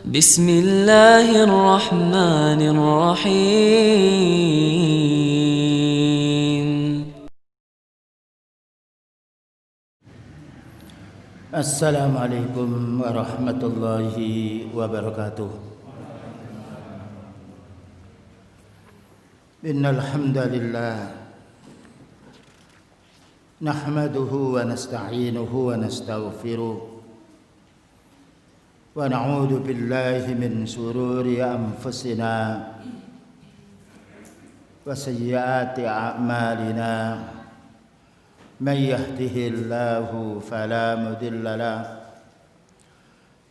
بسم الله الرحمن الرحيم. السلام عليكم ورحمة الله وبركاته. إن الحمد لله نحمده ونستعينه ونستغفره ونعوذ بالله من شرور أنفسنا وسيئات أعمالنا من يهده الله فلا مضل له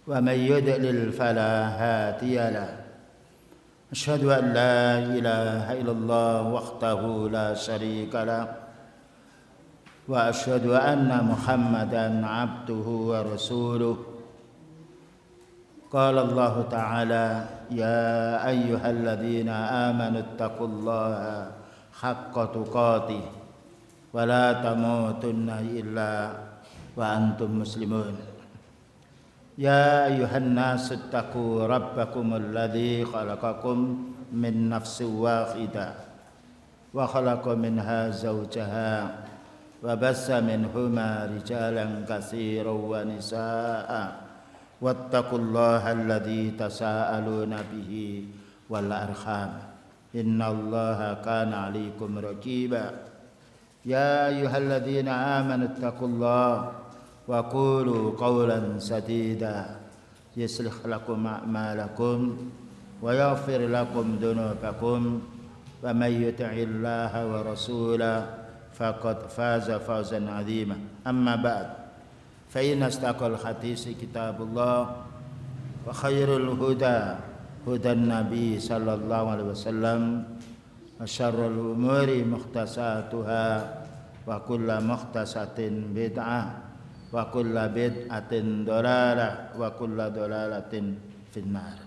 ومن يضلل فلا هادي له. أشهد أن لا إله إلا الله وحده لا شريك له وأشهد أن محمدا عبده ورسوله. قال الله تعالى: يا أيها الذين آمنوا اتقوا الله حق تقاته ولا تموتن إلا وأنتم مسلمون. يا أيها الناس اتقوا ربكم الذي خلقكم من نفس واحدة وخلق منها زوجها وبث منهما رجالا كثيرا ونساء واتقوا الله الذي تساءلون به والأرحام إن الله كان عليكم رقيبا. يا أيها الذين آمنوا اتقوا الله وقولوا قولا سديدا يصلح لكم أعمالكم ويغفر لكم ذنوبكم ومن يطع الله ورسوله فقد فاز فوزا عظيما. أما بعد فإن أصدق الحديث كتاب الله وخير الهدى هدى النبي صلى الله عليه وسلم وشر الأمور محدثاتها وكل محدثة بدعة وكل بدعة ضلالة وكل ضلالة في النار.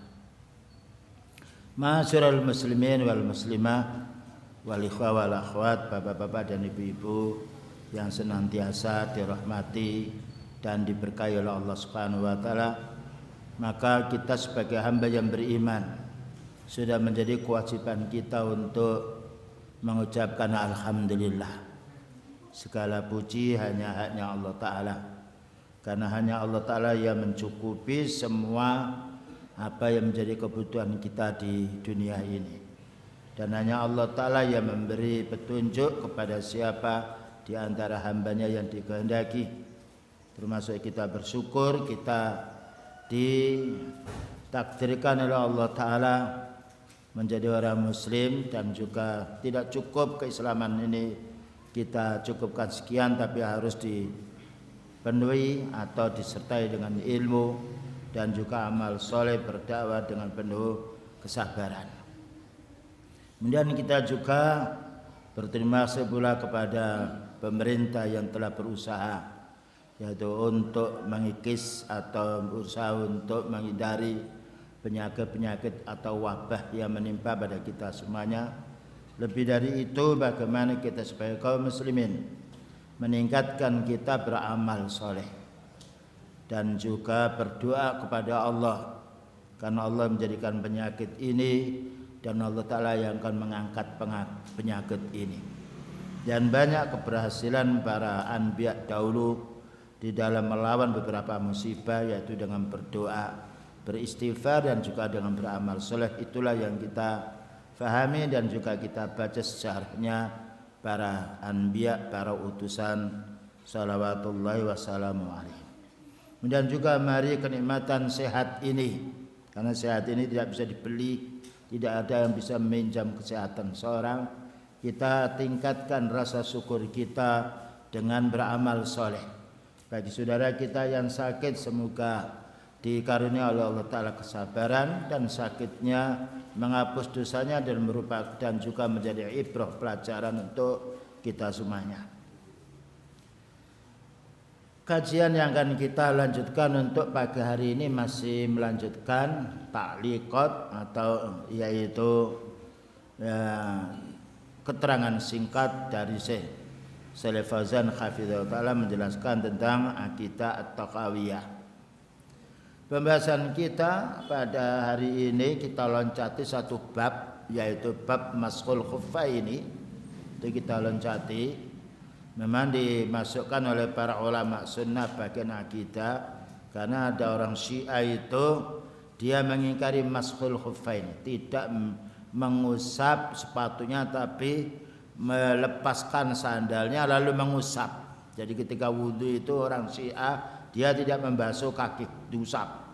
Ma'asyiral muslimin wal muslimah wal ikhwah wal akhwat, bapak-bapak dan ibu-ibu yang senantiasa dirahmati dan diberkahi oleh Allah Subhanahu wa taala, maka kita sebagai hamba yang beriman sudah menjadi kewajiban kita untuk mengucapkan alhamdulillah. Segala puji hanya haknya Allah taala, karena hanya Allah taala yang mencukupi semua apa yang menjadi kebutuhan kita di dunia ini, dan hanya Allah taala yang memberi petunjuk kepada siapa di antara hambanya yang dikehendaki. Termasuk kita bersyukur kita ditakdirkan oleh Allah Ta'ala menjadi orang muslim, dan juga tidak cukup keislaman ini kita cukupkan sekian, tapi harus dipenuhi atau disertai dengan ilmu dan juga amal soleh, berdakwah dengan penuh kesabaran. Kemudian kita juga berterima kasih pula kepada pemerintah yang telah berusaha, yaitu untuk mengikis atau berusaha untuk menghindari penyakit-penyakit atau wabah yang menimpa pada kita semuanya. Lebih dari itu, bagaimana kita sebagai kaum muslimin meningkatkan kita beramal soleh dan juga berdoa kepada Allah, karena Allah menjadikan penyakit ini dan Allah Ta'ala yang akan mengangkat penyakit ini. Dan banyak keberhasilan para anbiya dahulu di dalam melawan beberapa musibah, yaitu dengan berdoa, beristighfar dan juga dengan beramal soleh. Itulah yang kita fahami dan juga kita baca sejarahnya para anbiya, para utusan salawatullahi wassalamu alaihi. Kemudian juga mari kenikmatan sehat ini, karena sehat ini tidak bisa dibeli, tidak ada yang bisa meminjam kesehatan seorang. Kita tingkatkan rasa syukur kita dengan beramal soleh. Bagi saudara kita yang sakit, semoga dikaruniai oleh Allah Ta'ala kesabaran, dan sakitnya menghapus dosanya dan juga menjadi ibrah pelajaran untuk kita semuanya. Kajian yang akan kita lanjutkan untuk pagi hari ini masih melanjutkan ta'liqat atau yaitu keterangan singkat dari Syekh Shalih Fauzan hafizahullah ta'ala menjelaskan tentang akidah at-taqawiyah. Pembahasan kita pada hari ini kita loncati satu bab, yaitu bab maskhul khuffaini. Itu kita loncati. Memang dimasukkan oleh para ulama sunnah bagian akidah, karena ada orang Syiah itu dia mengingkari maskhul khuffaini, tidak mengusap sepatunya tapi melepaskan sandalnya lalu mengusap. Jadi ketika wudu itu orang Syiah dia tidak membasuh kaki, diusap.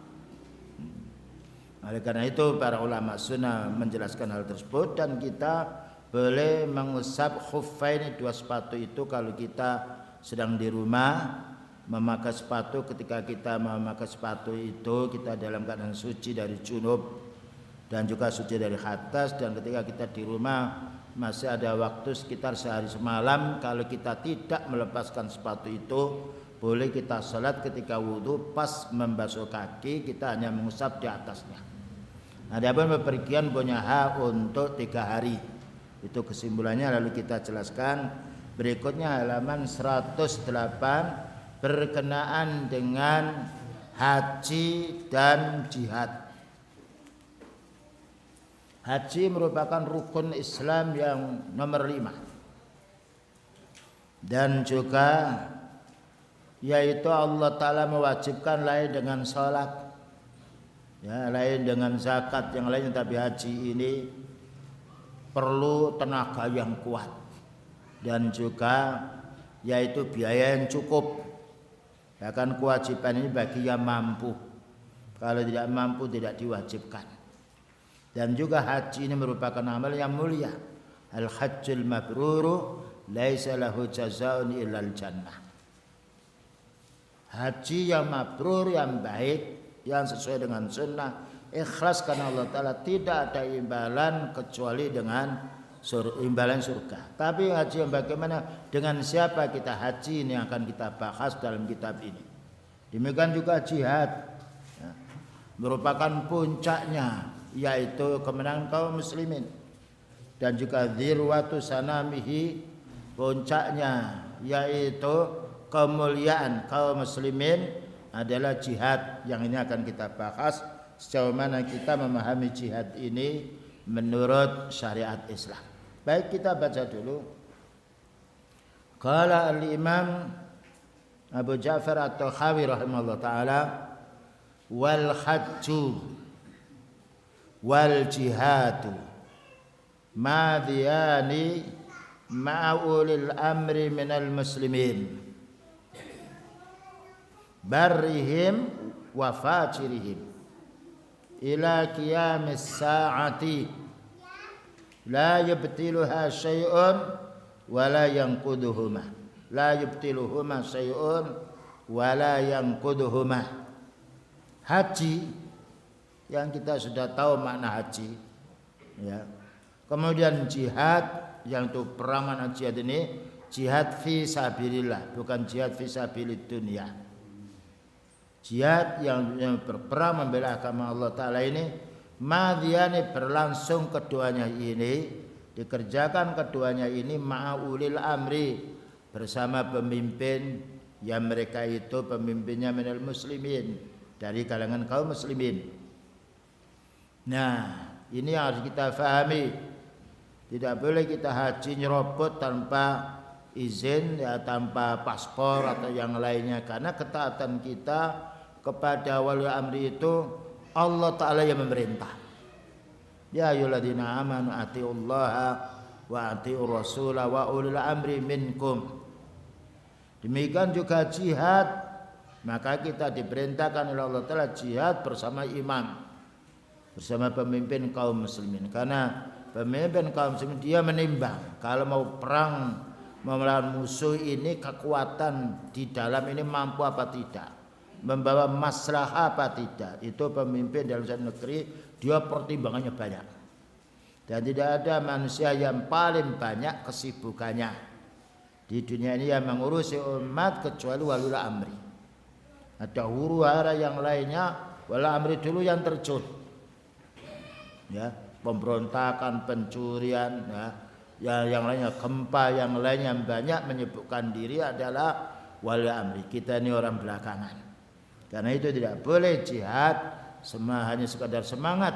Oleh karena itu para ulama sunnah menjelaskan hal tersebut, dan kita boleh mengusap khuffain, dua sepatu itu kalau kita sedang di rumah memakai sepatu. Ketika kita memakai sepatu itu kita dalam keadaan suci dari junub dan juga suci dari hadas, dan ketika kita di rumah masih ada waktu sekitar sehari semalam, kalau kita tidak melepaskan sepatu itu boleh kita salat ketika wudu pas membasuh kaki kita hanya mengusap di atasnya. Adapun bepergian punya hak untuk 3 hari. Itu kesimpulannya lalu kita jelaskan. Berikutnya halaman 108 berkenaan dengan haji dan jihad. Haji merupakan rukun Islam yang nomor 5. Dan juga yaitu Allah Ta'ala mewajibkan lain dengan sholat, ya, lain dengan zakat, yang lain. Tapi haji ini perlu tenaga yang kuat dan juga yaitu biaya yang cukup. Bahkan kewajiban ini bagi yang mampu, kalau tidak mampu tidak diwajibkan. Dan juga haji ini merupakan amal yang mulia. Al-hajjul mabruru laisa lahu jazaa'un illal jannah. Haji yang mabrur, yang baik, yang sesuai dengan sunnah, ikhlas karena Allah Ta'ala, tidak ada imbalan kecuali dengan imbalan surga. Tapi haji yang bagaimana, dengan siapa kita haji, ini akan kita bahas dalam kitab ini. Demikian juga jihad, ya, merupakan puncaknya, yaitu kemenangan kaum muslimin. Dan juga dzirwatu sanamihi, puncaknya yaitu kemuliaan kaum muslimin adalah jihad, yang ini akan kita bahas sejauh mana kita memahami jihad ini menurut syariat Islam. Baik, kita baca dulu. Qala al-Imam Abu Ja'far at-Tahawi rahimahullah ta'ala, wal hajju wal jihadu madhiyani ma'ulil amri minal muslimin barrihim wa fajirihim ila qiyamis sa'ati la yubtiluha syai'un wa la yanquduhuma, la yubtiluhuma syai'un wa la yanquduhuma. Haji yang kita sudah tahu makna haji, ya. Kemudian jihad, yang itu perangan jihad ini jihad fi sabilillah, bukan jihad fi sabilid dunya. Jihad yang berperang membela agama Allah Ta'ala ini madhiyani, berlangsung keduanya ini, dikerjakan keduanya ini ma'ulil amri, bersama pemimpin yang mereka itu pemimpinnya minal muslimin, dari kalangan kaum muslimin. Nah, ini yang harus kita fahami. Tidak boleh kita haji nyerobot tanpa izin, ya, tanpa paspor atau yang lainnya, karena ketaatan kita kepada wali amri itu Allah Ta'ala yang memerintah. Ya ayyuhalladzina amanu atiullaha wa atiur rasula wa ulil amri minkum. Demikian juga jihad, maka kita diperintahkan oleh Allah Ta'ala jihad bersama imam, bersama pemimpin kaum muslimin. Karena pemimpin kaum muslimin dia menimbang kalau mau perang, mau melawan musuh ini, kekuatan di dalam ini mampu apa tidak, membawa masalah apa tidak. Itu pemimpin dalam satu negeri, dia pertimbangannya banyak. Dan tidak ada manusia yang paling banyak kesibukannya di dunia ini yang mengurusi umat kecuali walul amri. Ada huru hara yang lainnya, walul amri dulu yang terjun, ya, pemberontakan, pencurian, ya, yang lainnya, gempa, yang lainnya, yang banyak menyibukkan diri adalah wali amri. Kita ini orang belakangan. Karena itu tidak boleh jihad hanya sekadar semangat,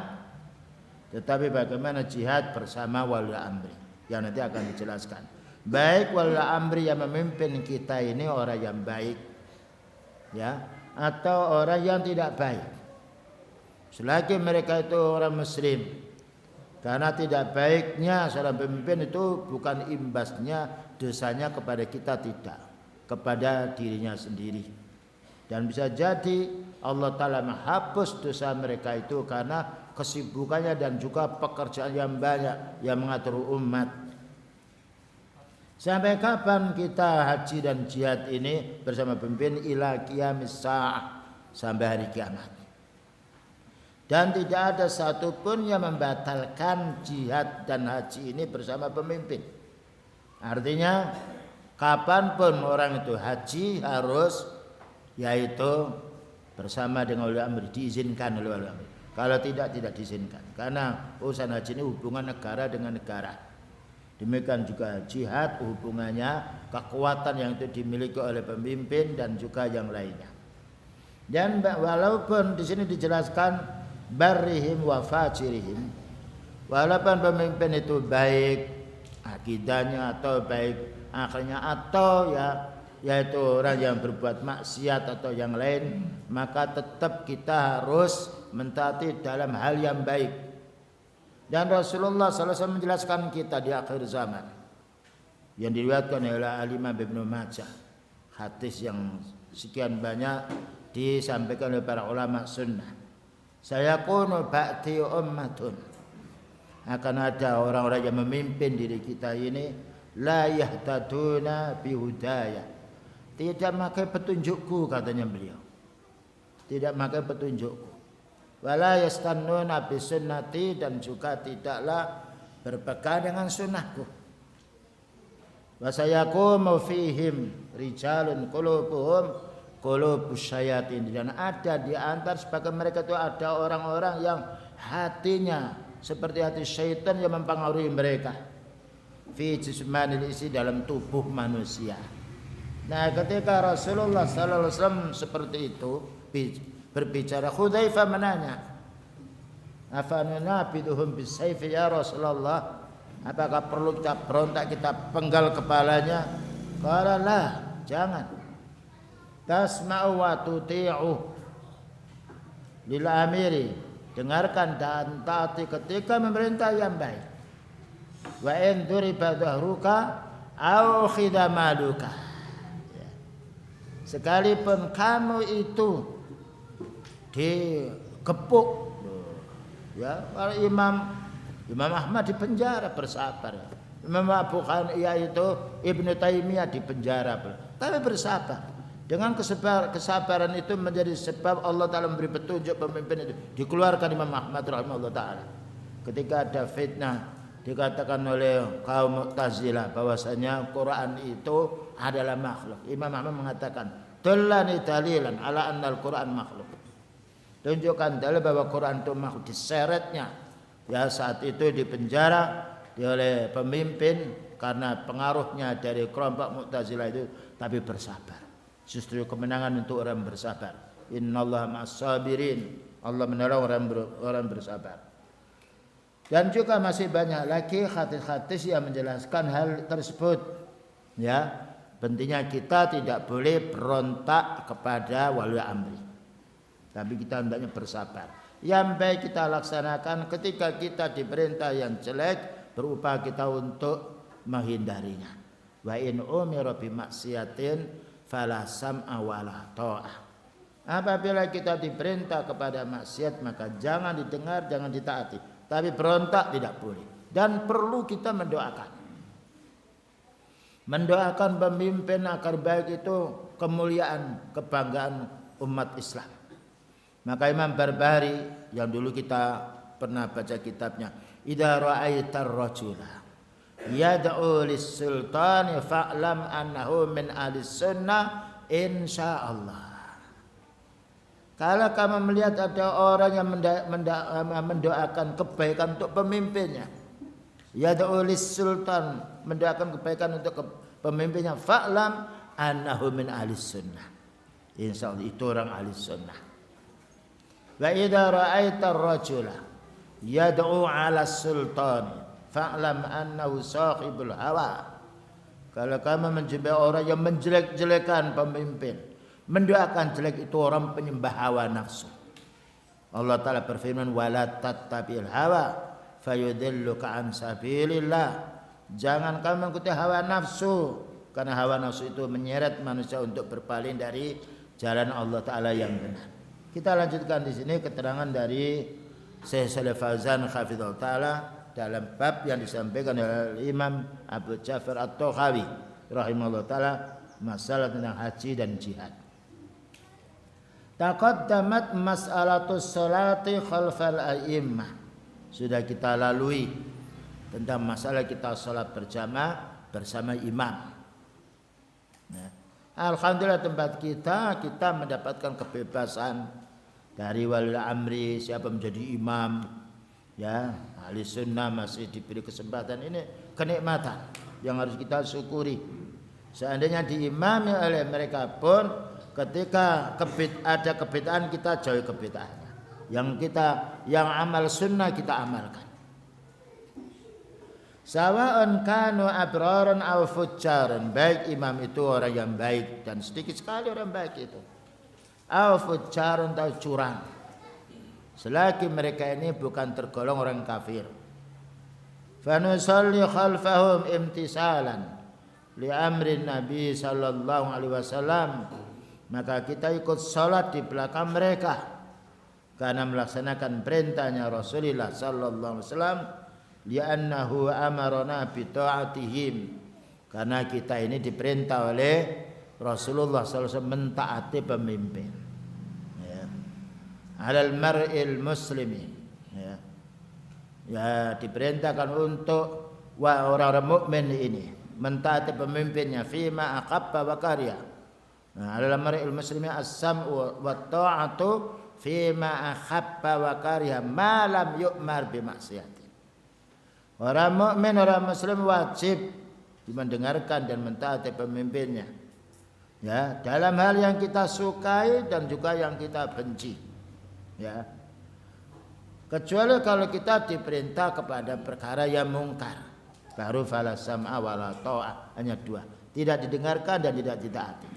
tetapi bagaimana jihad bersama wali amri yang nanti akan dijelaskan. Baik wali amri yang memimpin kita ini orang yang baik, ya, atau orang yang tidak baik. Selagi mereka itu orang muslim, karena tidak baiknya seorang pemimpin itu bukan imbasnya dosanya kepada kita, tidak, kepada dirinya sendiri. Dan bisa jadi Allah Ta'ala menghapus dosa mereka itu karena kesibukannya dan juga pekerjaan yang banyak yang mengatur umat. Sampai kapan kita haji dan jihad ini bersama pemimpin? Ila qiyamis sa'ah, sampai hari kiamat. Dan tidak ada satupun yang membatalkan jihad dan haji ini bersama pemimpin. Artinya kapanpun orang itu haji harus, yaitu bersama dengan wali amri, diizinkan oleh wali amri. Kalau tidak diizinkan, karena urusan haji ini hubungan negara dengan negara. Demikian juga jihad hubungannya kekuatan yang itu dimiliki oleh pemimpin dan juga yang lainnya. Dan walaupun di sini dijelaskan barrihim wa fajirihim, walaupun pemimpin itu baik akidahnya atau baik akhirnya atau yaitu orang yang berbuat maksiat atau yang lain, maka tetap kita harus mentaati dalam hal yang baik. Dan Rasulullah SAW menjelaskan kita di akhir zaman yang diriwayatkan oleh Imam Ibnu Majah, hadis yang sekian banyak disampaikan oleh para ulama sunnah. Sayakunu ba'di ummatun, akan ada orang-orang yang memimpin diri kita ini, la yahtaduna bihudaya, tidak memakai petunjukku, katanya beliau. Tidak memakai petunjukku. Wala yastannuna bi sunnati, dan juga tidaklah berpegang dengan sunnahku. Wa sayaqumu fihim rijalun qulubuhum qulubus syayatin, dan ada di antara sebagian mereka itu ada orang-orang yang hatinya seperti hati syaitan yang mempengaruhi mereka. Fi jismanil isi, dalam tubuh manusia. Nah, ketika Rasulullah sallallahu alaihi wasallam seperti itu berbicara, Hudzaifah menanya, "Afanunabiduhum bisayfi ya Rasulullah?" Apakah perlu kita berontak, kita penggal kepalanya? Qala la, jangan. Tasma'u wa tuti'u lil amiri, dengarkan dan taati ketika memerintah yang baik. Wa in duriba dhahruka au khidamaluka, sekalipun kamu itu digepuk, ya, Imam Ahmad di penjara bersabar, Imam Abu Hanifah itu Ibnu Taimiyah di penjara, tapi bersabar. Dengan kesabaran itu menjadi sebab Allah Ta'ala memberi petunjuk pemimpin itu, dikeluarkan Imam Ahmad rahimahullah Ta'ala. Ketika ada fitnah, dikatakan oleh kaum Mu'tazilah bahwasanya Quran itu adalah makhluk. Imam Ahmad mengatakan, "Dallani dalilan ala annal Quran makhluk." Tunjukkan dalil bahwa Quran itu makhluk. Diseretnya, ya, saat itu di penjara oleh pemimpin karena pengaruhnya dari kelompok Mu'tazilah itu, tapi bersabar. Justru kemenangan untuk orang bersabar. Innallaha ma'as-sabirin. Allah menolong orang bersabar. Dan juga masih banyak lagi hadis-hadis yang menjelaskan hal tersebut. Ya, pentingnya kita tidak boleh berontak kepada wali amri, tapi kita hendaknya bersabar. Yang baik kita laksanakan, ketika kita diperintah yang jelek, berupaya kita untuk menghindarinya. Wa in umira bi maksiatin fala sam'a wala ta'ah. Apabila kita diperintah kepada maksiat, maka jangan didengar, jangan ditaati. Tapi berontak tidak boleh. Dan perlu kita mendoakan pemimpin agar baik itu kemuliaan, kebanggaan umat Islam. Maka Imam Barbahari yang dulu kita pernah baca kitabnya, idza ra'aitar rajula yad'u lis-sultani fa'lam annahu min ahlis sunnah insyaallah. Kalau kamu melihat ada orang yang mendoakan kebaikan untuk pemimpinnya, yad'u lis-sultan, mendoakan kebaikan untuk pemimpinnya, fa'lam annahu min ahlis sunnah, Insyaallah itu orang ahli sunnah. Wa idza ra'aita ar-rajula yad'u 'ala sultan fa'lam annahu sahibul hawa. Kalau kamu menjumpai orang yang menjelek-jelekan pemimpin, mendoakan jelek, itu orang penyembah hawa nafsu. Allah Ta'ala berfirman, wala tattabi'il hawa fayudilluka an sabilillah. Jangan kamu mengikuti hawa nafsu, karena hawa nafsu itu menyeret manusia untuk berpaling dari jalan Allah Ta'ala yang benar. Kita lanjutkan di sini keterangan dari Syekh Shalih Fauzan hafizahullah Ta'ala dalam bab yang disampaikan oleh Imam Abu Ja'far At-Tahawi rahimahullah Ta'ala, masalah tentang haji dan jihad. Taqaddamat mas'alatus salati khalfal a'immah. Sudah kita lalui tentang masalah kita salat berjamaah bersama imam. Nah, alhamdulillah tempat kita mendapatkan kebebasan dari wali amri siapa menjadi imam. Ya, ahli sunnah masih diberi kesempatan, ini kenikmatan yang harus kita syukuri. Seandainya diimami oleh mereka pun, ketika ada kebid'ahan kita jauhi kebid'ahannya. Yang amal sunnah kita amalkan. Sawa'un kanu abraran aw fujjaran, baik imam itu orang yang baik dan sedikit sekali orang baik itu, aw fujjaran atau curang, selagi mereka ini bukan tergolong orang kafir. Fanusalli khalfahum imtisalan li amrin Nabi sallallahu alaihi wasallam, maka kita ikut salat di belakang mereka karena melaksanakan perintahnya Rasulullah sallallahu alaihi wasallam, li'annahu amarna bi ta'atihim, karena kita ini diperintah oleh Rasulullah sallallahu alaihi wasallam mentaati pemimpin. Alal mar'il muslimi, ya diperintahkan untuk orang-orang mukmin ini mentaati pemimpinnya fima aqabba wa karya. Nah, alal mar'il muslimi as-sam'u wa ta'atu fima ahabba wa karya ma lam yu'mar bi maksiatin. Orang mukmin, orang muslim wajib mendengarkan dan mentaati pemimpinnya, ya, dalam hal yang kita sukai dan juga yang kita benci. Ya, kecuali kalau kita diperintah kepada perkara yang mungkar, baru fala sam'a wala ta'ah, hanya dua, tidak didengarkan dan tidak ditaati.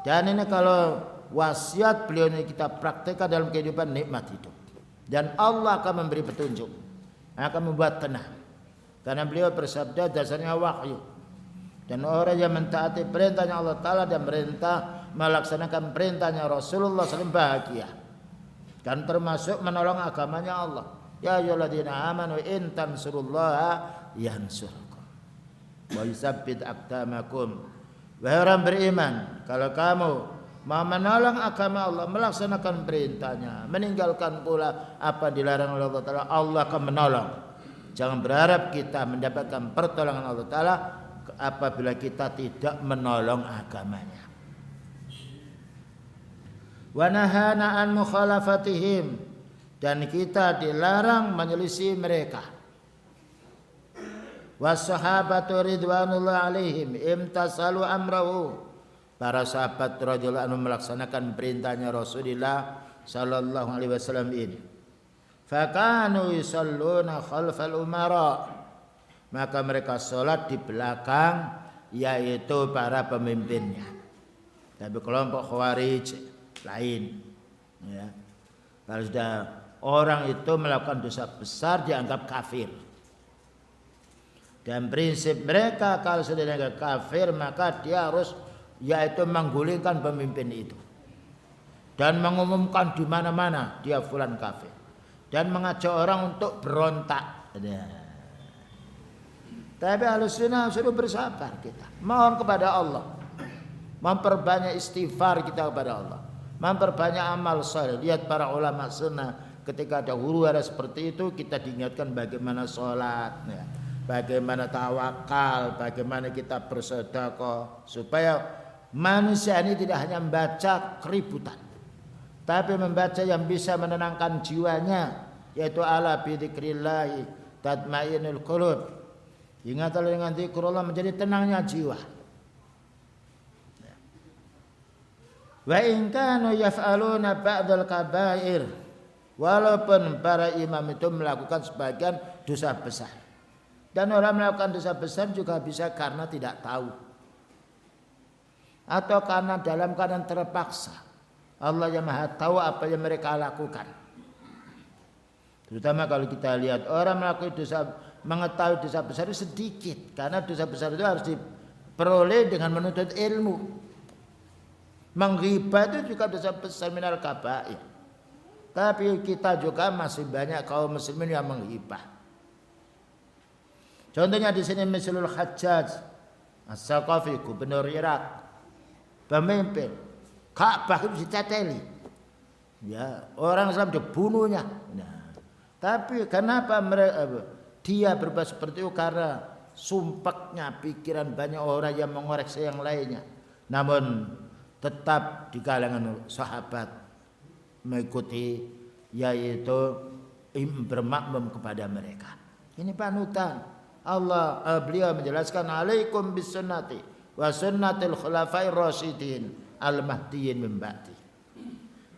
Dan ini kalau wasiat beliau ini kita praktekkan dalam kehidupan, nikmat hidup, dan Allah akan memberi petunjuk, akan membuat tenang, karena beliau bersabda dasarnya wahyu. Dan orang yang mentaati perintahnya Allah Ta'ala dan melaksanakan perintahnya Rasulullah SAW bahagia, dan termasuk menolong agamanya Allah. Ya ayyuhalladzina amanu in tansurullaha yansurkum wa yusabbit aqdamakum. Wahai orang beriman, kalau kamu mau menolong agama Allah, melaksanakan perintahnya, meninggalkan pula apa dilarang oleh Allah Ta'ala, Allah akan menolong. Jangan berharap kita mendapatkan pertolongan Allah Ta'ala apabila kita tidak menolong agamanya. Wa nahana an mukhalafatihim, dan kita dilarang menyelisih mereka. Wassahabatu ridwanullah alaihim imtasalu amrahu, para sahabat radhiyallahu anhum melaksanakan perintahnya Rasulullah sallallahu alaihi wasallam ini. Fakanu yusalluna khalfal umara, maka mereka salat di belakang yaitu para pemimpinnya. Tapi kelompok Khawarij lain, ya. Kalau sudah orang itu melakukan dosa besar dianggap kafir, dan prinsip mereka kalau sudah dianggap kafir maka dia harus yaitu menggulingkan pemimpin itu dan mengumumkan di mana-mana dia fulan kafir dan mengajak orang untuk berontak. Tapi Ahlussunnah suruh bersabar, kita mohon kepada Allah, memperbanyak istighfar kita kepada Allah, memperbanyak amal saleh. Lihat para ulama sunnah ketika ada huru-hara seperti itu, kita diingatkan bagaimana sholat, ya, bagaimana tawakal, bagaimana kita bersedekah, supaya manusia ini tidak hanya membaca keributan, tapi membaca yang bisa menenangkan jiwanya, yaitu ala bi dzikrillah tatma'innul qulub. Ingatlah dengan zikrullah menjadi tenangnya jiwa. Wa in kanu yaf'aluna ba'dal kaba'ir, walaupun para imam itu melakukan sebagian dosa besar. Dan orang melakukan dosa besar juga bisa karena tidak tahu, atau karena dalam keadaan terpaksa. Allah yang Maha tahu apa yang mereka lakukan. Terutama kalau kita lihat orang melakukan dosa, mengetahui dosa besar itu sedikit, karena dosa besar itu harus diperoleh dengan menuntut ilmu. Menghibah itu juga dosa besar minal kabair. Tapi kita juga masih banyak kaum muslimin yang menghibah. Contohnya di sini misalul Hajjaj As-Saqafi, gubernur Irak, pemimpin Ka'bah itu diteteli. Ya, orang Islam dibunuhnya. Nah, tapi kenapa dia berbuat seperti itu? Karena sumpeknya pikiran banyak orang yang mengoreksi yang lainnya. Namun tetap di kalangan sahabat mengikuti, yaitu bermakmum kepada mereka. Ini panutan. Beliau menjelaskan, alaikum bisunnati wa sunnatil khulafair rasyidin al-mahdiyyin min ba'di.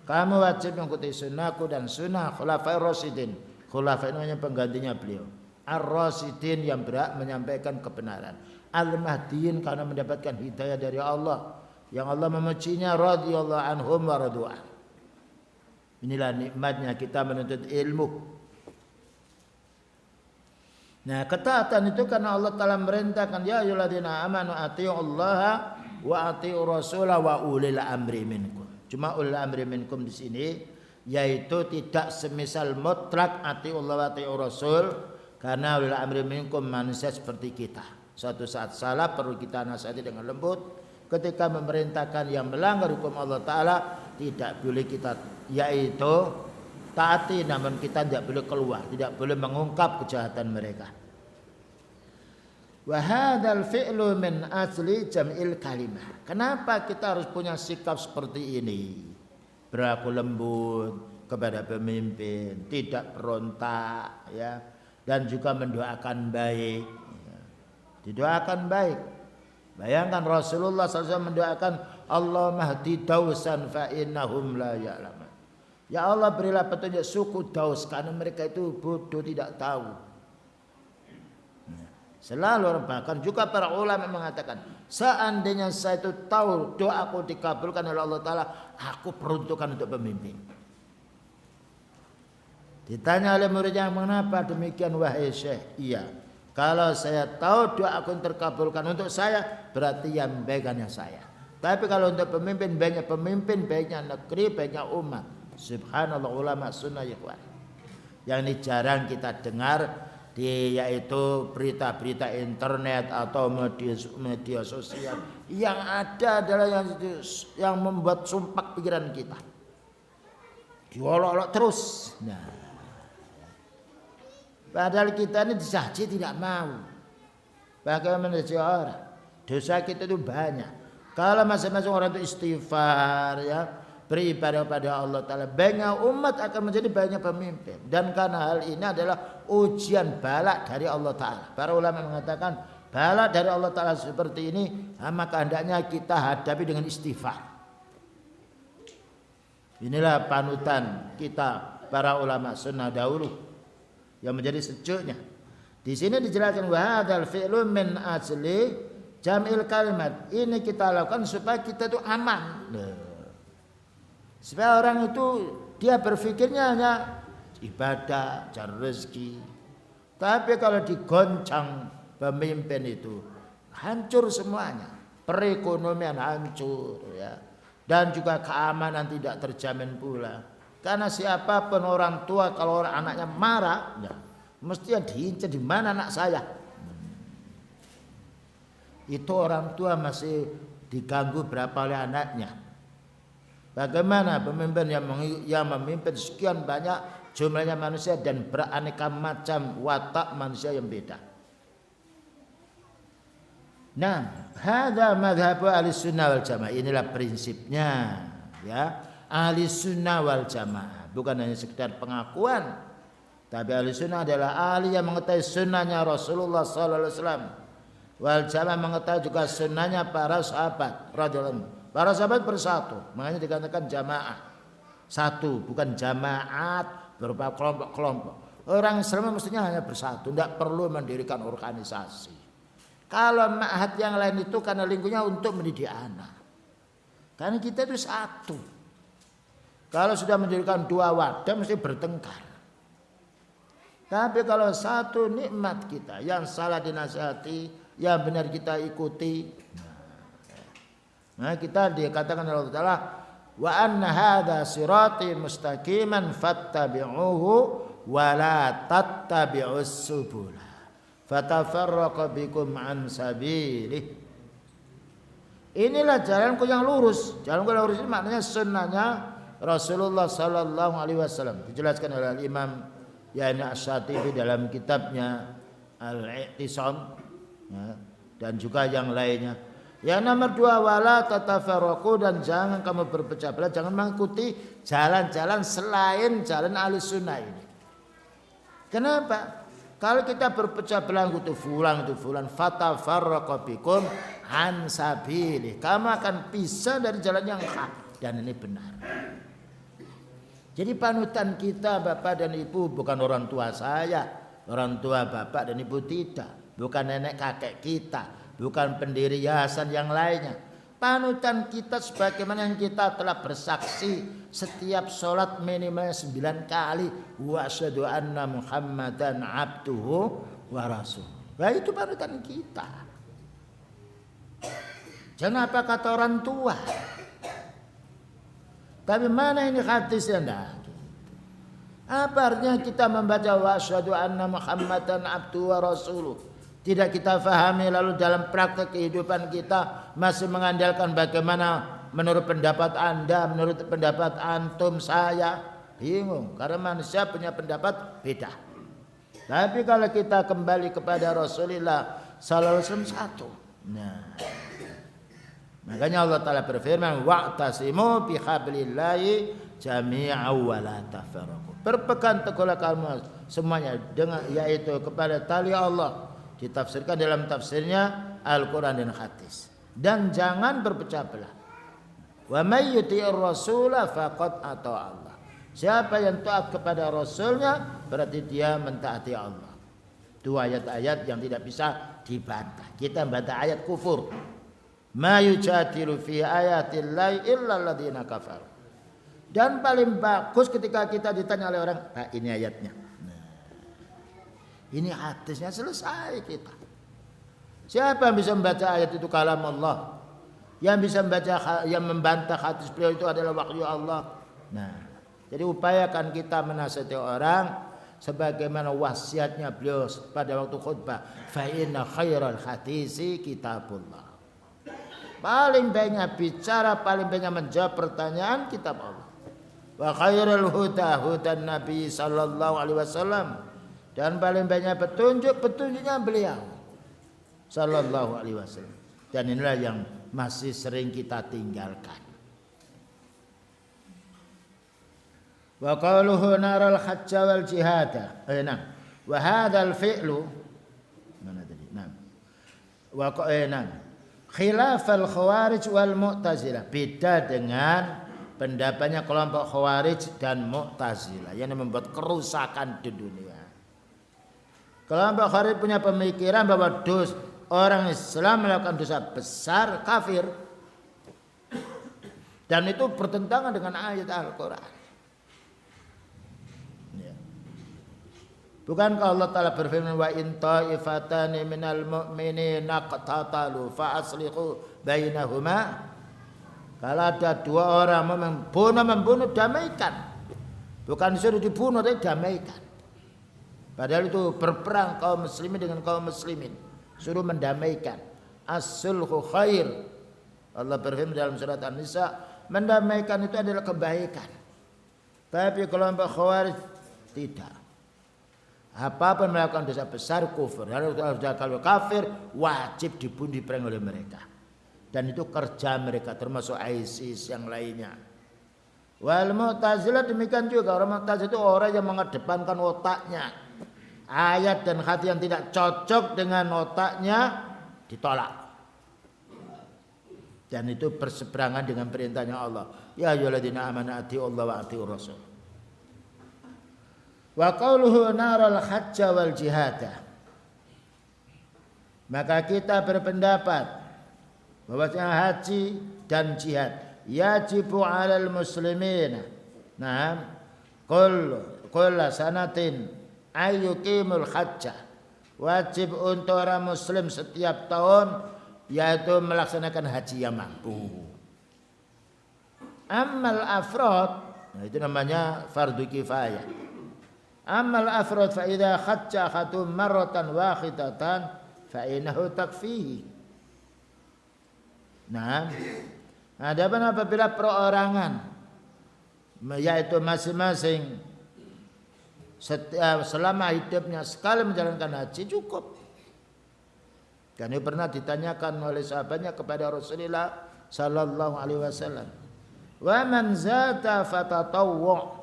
Kamu wajib mengikuti sunnahku dan sunnah khulafair rasyidin. Khulafa itu hanya penggantinya beliau. Ar-rasyidin yang berhak menyampaikan kebenaran. Al-mahdiyyin karena mendapatkan hidayah dari Allah, yang Allah memujinya, radhiyallahu anhum wa radu'an. Inilah nikmatnya kita menuntut ilmu. Nah, ketaatan itu karena Allah Ta'ala merintahkan, ya ayyuhalladzina amanu atii'ullaha wa atii'ur rasula wa ulil amri minkum. Cuma ulil amri minkum di sini yaitu tidak semisal mutlak atii'ullah wa atii'ur rasul, karena ulil amri minkum manusia seperti kita. Suatu saat salah perlu kita nasihati dengan lembut. Ketika memerintahkan yang melanggar hukum Allah Ta'ala, tidak boleh kita yaitu taati, namun kita tidak boleh keluar, tidak boleh mengungkap kejahatan mereka. Wa hadzal fi'lu min asli jam'il kalimah. Kenapa kita harus punya sikap seperti ini? Berlaku lembut kepada pemimpin, tidak berontak, ya, dan juga mendoakan baik. Ya. Didoakan baik. Bayangkan Rasulullah SAW mendoakan, Allahumma hdi dausan fa innahum la ya'lamun. Ya Allah, berilah petunjuk suku Daus karena mereka itu bodoh, tidak tahu. Selalu, bahkan juga para ulama mengatakan, seandainya saya itu tahu doaku dikabulkan oleh Allah Ta'ala, aku peruntukkan untuk pemimpin. Ditanya oleh muridnya, mengapa demikian wahai Syekh? Iya, kalau saya tahu doa aku terkabulkan untuk saya, berarti yang baiknya saya. Tapi kalau untuk pemimpin, baiknya negeri, baiknya umat. Subhanallah, ulama sunnah ikhwan. Yang ini jarang kita dengar yaitu berita-berita internet atau media sosial. Yang ada adalah yang membuat sumpah pikiran kita. Diolok-olok terus. Nah, padahal kita ini disaji tidak mau. Bagaimana orang? Dosa kita itu banyak. Kalau masing-masing orang itu istighfar, ya, beribadah kepada Allah Ta'ala, baiknya umat akan menjadi banyak pemimpin. Dan karena hal ini adalah ujian balak dari Allah Ta'ala. Para ulama mengatakan balak dari Allah Ta'ala seperti ini, maka hendaknya kita hadapi dengan istighfar. Inilah panutan kita para ulama sunnah dahulu yang menjadi sejuknya. Di sini dijelaskan wa hadzal fi'lu min asli jam'il kalimat. Ini kita lakukan supaya kita itu aman. Supaya orang itu dia berpikirnya hanya ibadah, cari rezeki. Tapi kalau digoncang pemimpin itu hancur semuanya. Perekonomian hancur, ya. Dan juga keamanan tidak terjamin pula. Karena siapapun orang tua kalau orang anaknya marah, ya, mesti diincar, di mana anak saya. Itu orang tua masih diganggu berapa oleh anaknya. Bagaimana pemimpin yang memimpin sekian banyak jumlahnya manusia dan beraneka macam watak manusia yang beda. Nah, hadza madhhabu ahlussunnah wal jamaah. Inilah prinsipnya, ya, ahlussunnah wal jamaah. Bukan hanya sekedar pengakuan, tapi ahlussunnah adalah ahli yang mengetahui sunnahnya Rasulullah sallallahu alaihi wasallam. Wal jamaah mengetahui juga sunnahnya para sahabat radhiyallahu anhum. Para sahabat bersatu, makanya dikatakan jamaah. Satu, bukan jamaat berupa kelompok-kelompok. Orang Islam mestinya hanya bersatu, tidak perlu mendirikan organisasi. Kalau ma'had yang lain itu karena lingkungannya untuk mendidik anak. Karena kita itu satu. Kalau sudah mendirikan dua wadah mesti bertengkar. Tapi kalau satu nikmat kita, yang salah dinasihati, yang benar kita ikuti. Nah, kita dikatakan oleh Allah Ta'ala, wa anna hadza sirati mustaqiman fattabi'uhu wa la tattabi'us subula fatafarraqa bikum an sabilih. Inilah jalanku yang lurus. Jalanku yang lurus ini maknanya sunnahnya Rasulullah sallallahu alaihi wasallam. Dijelaskan oleh Imam Yani Asy-Syatibi dalam kitabnya Al-I'tisam, ya, dan juga yang lainnya. Yang nomor 2, wala tatafarraqu, dan jangan kamu berpecah belah, jangan mengikuti jalan-jalan selain jalan ahli sunnah ini. Kenapa? Kalau kita berpecah belah itu fulan fatafarraqa bikum an sabilih, kamu akan pisah dari jalan yang hak, dan ini benar. Jadi panutan kita bapak dan ibu bukan orang tua saya, orang tua bapak dan ibu tidak, bukan nenek kakek kita, bukan pendiri yayasan yang lainnya. Panutan kita sebagaimana yang kita telah bersaksi setiap sholat minimal 9 kali, wa asyhadu anna Muhammadan abduhu wa rasuluh. Nah, itu panutan kita. Jangan apa kata orang tua. Tapi mana ini hadisnya? Nah, apa artinya kita membaca wa asyhadu anna Muhammadan abduhu wa rasuluh? Tidak kita fahami, lalu dalam praktek kehidupan kita masih mengandalkan bagaimana menurut pendapat Anda, menurut pendapat antum, saya bingung karena manusia punya pendapat beda. Tapi kalau kita kembali kepada Rasulullah sallallahu alaihi wasallam satu. Nah, makanya Allah Ta'ala berfirman, wa'tasimu bihablillahi jami'an wa la tafarraqu. Berpegang teguhlah kamu semuanya dengan, yaitu kepada tali Allah. Ditafsirkan dalam tafsirnya Al-Quran dan hadis. Dan jangan berpecah belah. Wa may yuti'ir rasula faqad ata'a Allah. Siapa yang taat kepada Rasulnya berarti dia mentaati Allah. Itu ayat-ayat yang tidak bisa dibantah. Kita membantah ayat kufur. Ma yujadilu fi ayatillahi illa alladziina kafaru. Dan paling bagus ketika kita ditanya oleh orang, nah, ini ayatnya. Ini hadisnya, selesai kita. Siapa yang bisa membaca ayat itu kalam Allah? Yang bisa membaca, yang membantah hadis beliau itu adalah wahyu Allah. Nah, jadi upayakan kita menasihati orang sebagaimana wasiatnya beliau pada waktu khutbah. Fa inna khairal hadisi kitabullah. Paling banyak bicara, paling banyak menjawab pertanyaan kitab Allah. Wa khairul huda hudan Nabi sallallahu alaihi wasallam. Dan paling banyak petunjuknya beliau sallallahu alaihi wasallam. Dan inilah yang masih sering kita tinggalkan. Wa qaluhu naral hajja wal jihada. Nah, wa hadzal fi'lu mana tadi? Nah. Wa khilaf al khawarij wal mu'tazilah. Beda dengan pendapatnya kelompok khawarij dan mu'tazilah yang membuat kerusakan di dunia. Kelompok Khawarij punya pemikiran bahwa orang Islam melakukan dosa besar kafir, dan itu bertentangan dengan ayat Al-Quran. Ya. Bukankah Allah Ta'ala berfirman, wa in ta'ifatani minal mu'minina qatatalu fa aslihu bainahuma. Kalau ada dua orang membunuh, damaikan. Bukan disuruh dibunuh, tapi damaikan. Padahal itu berperang kaum muslimin dengan kaum muslimin. Suruh mendamaikan. As-sulhu khair. Allah berfirman dalam surat An-Nisa, mendamaikan itu adalah kebaikan. Tapi kelompok Khawarij tidak. Apapun melakukan dosa besar kufur. Kalau kafir wajib dibunuh, diperang oleh mereka. Dan itu kerja mereka, termasuk ISIS yang lainnya. Wal Mu'tazilah demikian juga. Orang Mu'tazilah itu orang yang mengedepankan otaknya. Ayat dan hadis yang tidak cocok dengan otaknya ditolak. Dan itu berseberangan dengan perintahnya Allah. Ya ayyuhalladzina amanu atiiullaha wa atiiur rasul. Wa qauluhu naral hajja wal jihada. Maka kita berpendapat bahwasanya haji dan jihad yajibu 'alal muslimin. Nah, kull sanatin ayyuqimul hajja. Wajib untuk orang muslim setiap tahun yaitu melaksanakan haji yang mampu. Ammal afrad, nah itu namanya fardu kifayah. Ammal afrad fa idza hajja khatum marratan wahidatan fa innahu takfihi. Nah, adapun apabila perorangan yaitu masing-masing selama hidupnya sekali menjalankan haji cukup. Karena pernah ditanyakan oleh sahabatnya kepada Rasulullah sallallahu alaihi wasallam, "Wa man zata fatatawwu."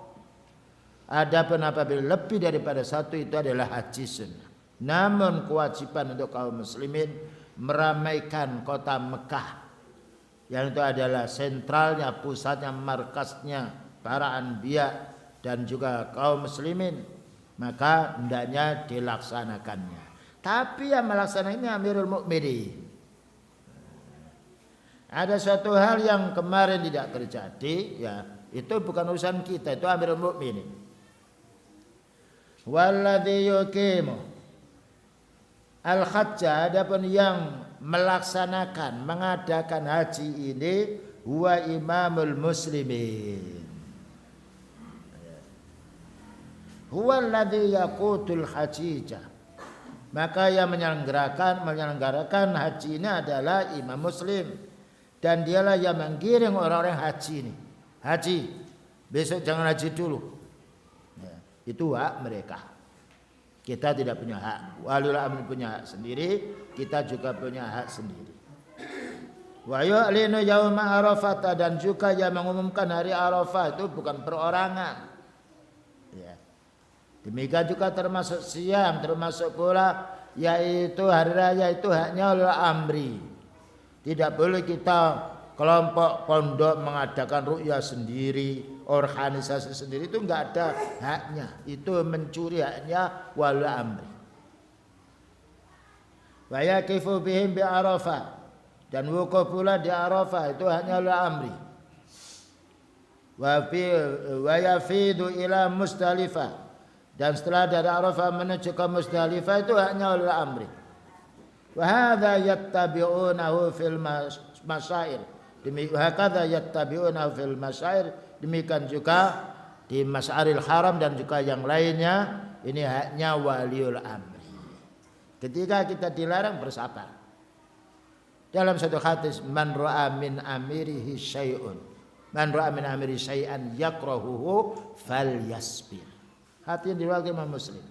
Adapun apabila lebih daripada satu itu adalah haji sunnah. Namun kewajiban untuk kaum muslimin meramaikan kota Mekah yang itu adalah sentralnya, pusatnya, markasnya para anbiya dan juga kaum muslimin, maka hendaknya dilaksanakannya. Tapi yang melaksanakannya Amirul Mukminin. Ada suatu hal yang kemarin tidak terjadi, ya itu bukan urusan kita, itu Amirul Mukminin. Walladzi yuqimu al-hajja, adapun yang melaksanakan, mengadakan haji ini huwa imamul muslimin. Huwa alladzi yaqutul hajijah. Maka yang menyelenggarakan haji ini adalah imam muslim, dan dialah yang menggiring orang-orang haji ini. Haji, besok jangan haji dulu. Ya, itu hak mereka. Kita tidak punya hak. Waliul amri punya hak sendiri, kita juga punya hak sendiri. Wa yu'linu yauma Arafah, dan juga yang mengumumkan hari Arafah itu bukan perorangan. Ya. Demikian juga termasuk siam, termasuk pula yaitu hari raya itu haknya oleh amri. Tidak boleh kita kelompok pondok mengadakan ru'yah sendiri, organisasi sendiri, itu enggak ada haknya. Itu mencuri haknya wal amri. Wa yaqifu bihim bi Arafah, dan wukuf pula di Arafah itu haknya oleh amri. Wa yafidu ila Musdalifah, dan setelah dari Arafah menuju ke Musdalifah itu haknya oleh amri. Wa hadza yattabi'unahu fil masyair. Demikian juga di Masyaril Haram dan juga yang lainnya, ini haknya waliul amri. Ketika kita dilarang, bersabar. Dalam satu hadis, man ra'a min amirihi syai'un, man ra'a min amiri syai'an yakrahuhu falyasbir. Hati yang diwakili Imam Muslim.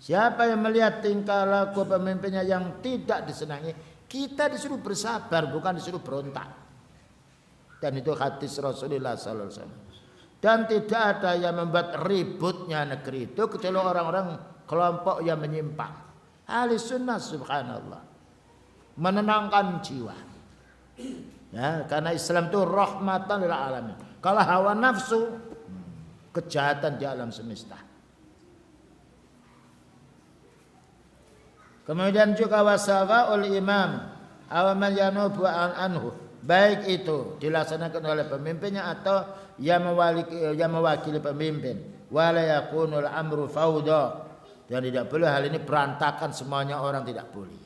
Siapa yang melihat tingkah laku pemimpinnya yang tidak disenangi, kita disuruh bersabar, bukan disuruh berontak. Dan itu hadis Rasulullah sallallahu alaihi wasallam. Dan tidak ada yang membuat ributnya negeri itu kecuali orang-orang kelompok yang menyimpang. Ahli sunnah subhanallah menenangkan jiwa. Ya, karena Islam itu rahmatan lil alamin. Kalau hawa nafsu, kejahatan di alam semesta. Kemudian juga wasawaul imam awaman yanubu anhu, baik itu dilaksanakan oleh pemimpinnya atau yang mewakili pemimpin. Wala yakunul amru fawda, dan tidak boleh hal ini berantakan semuanya orang, tidak boleh.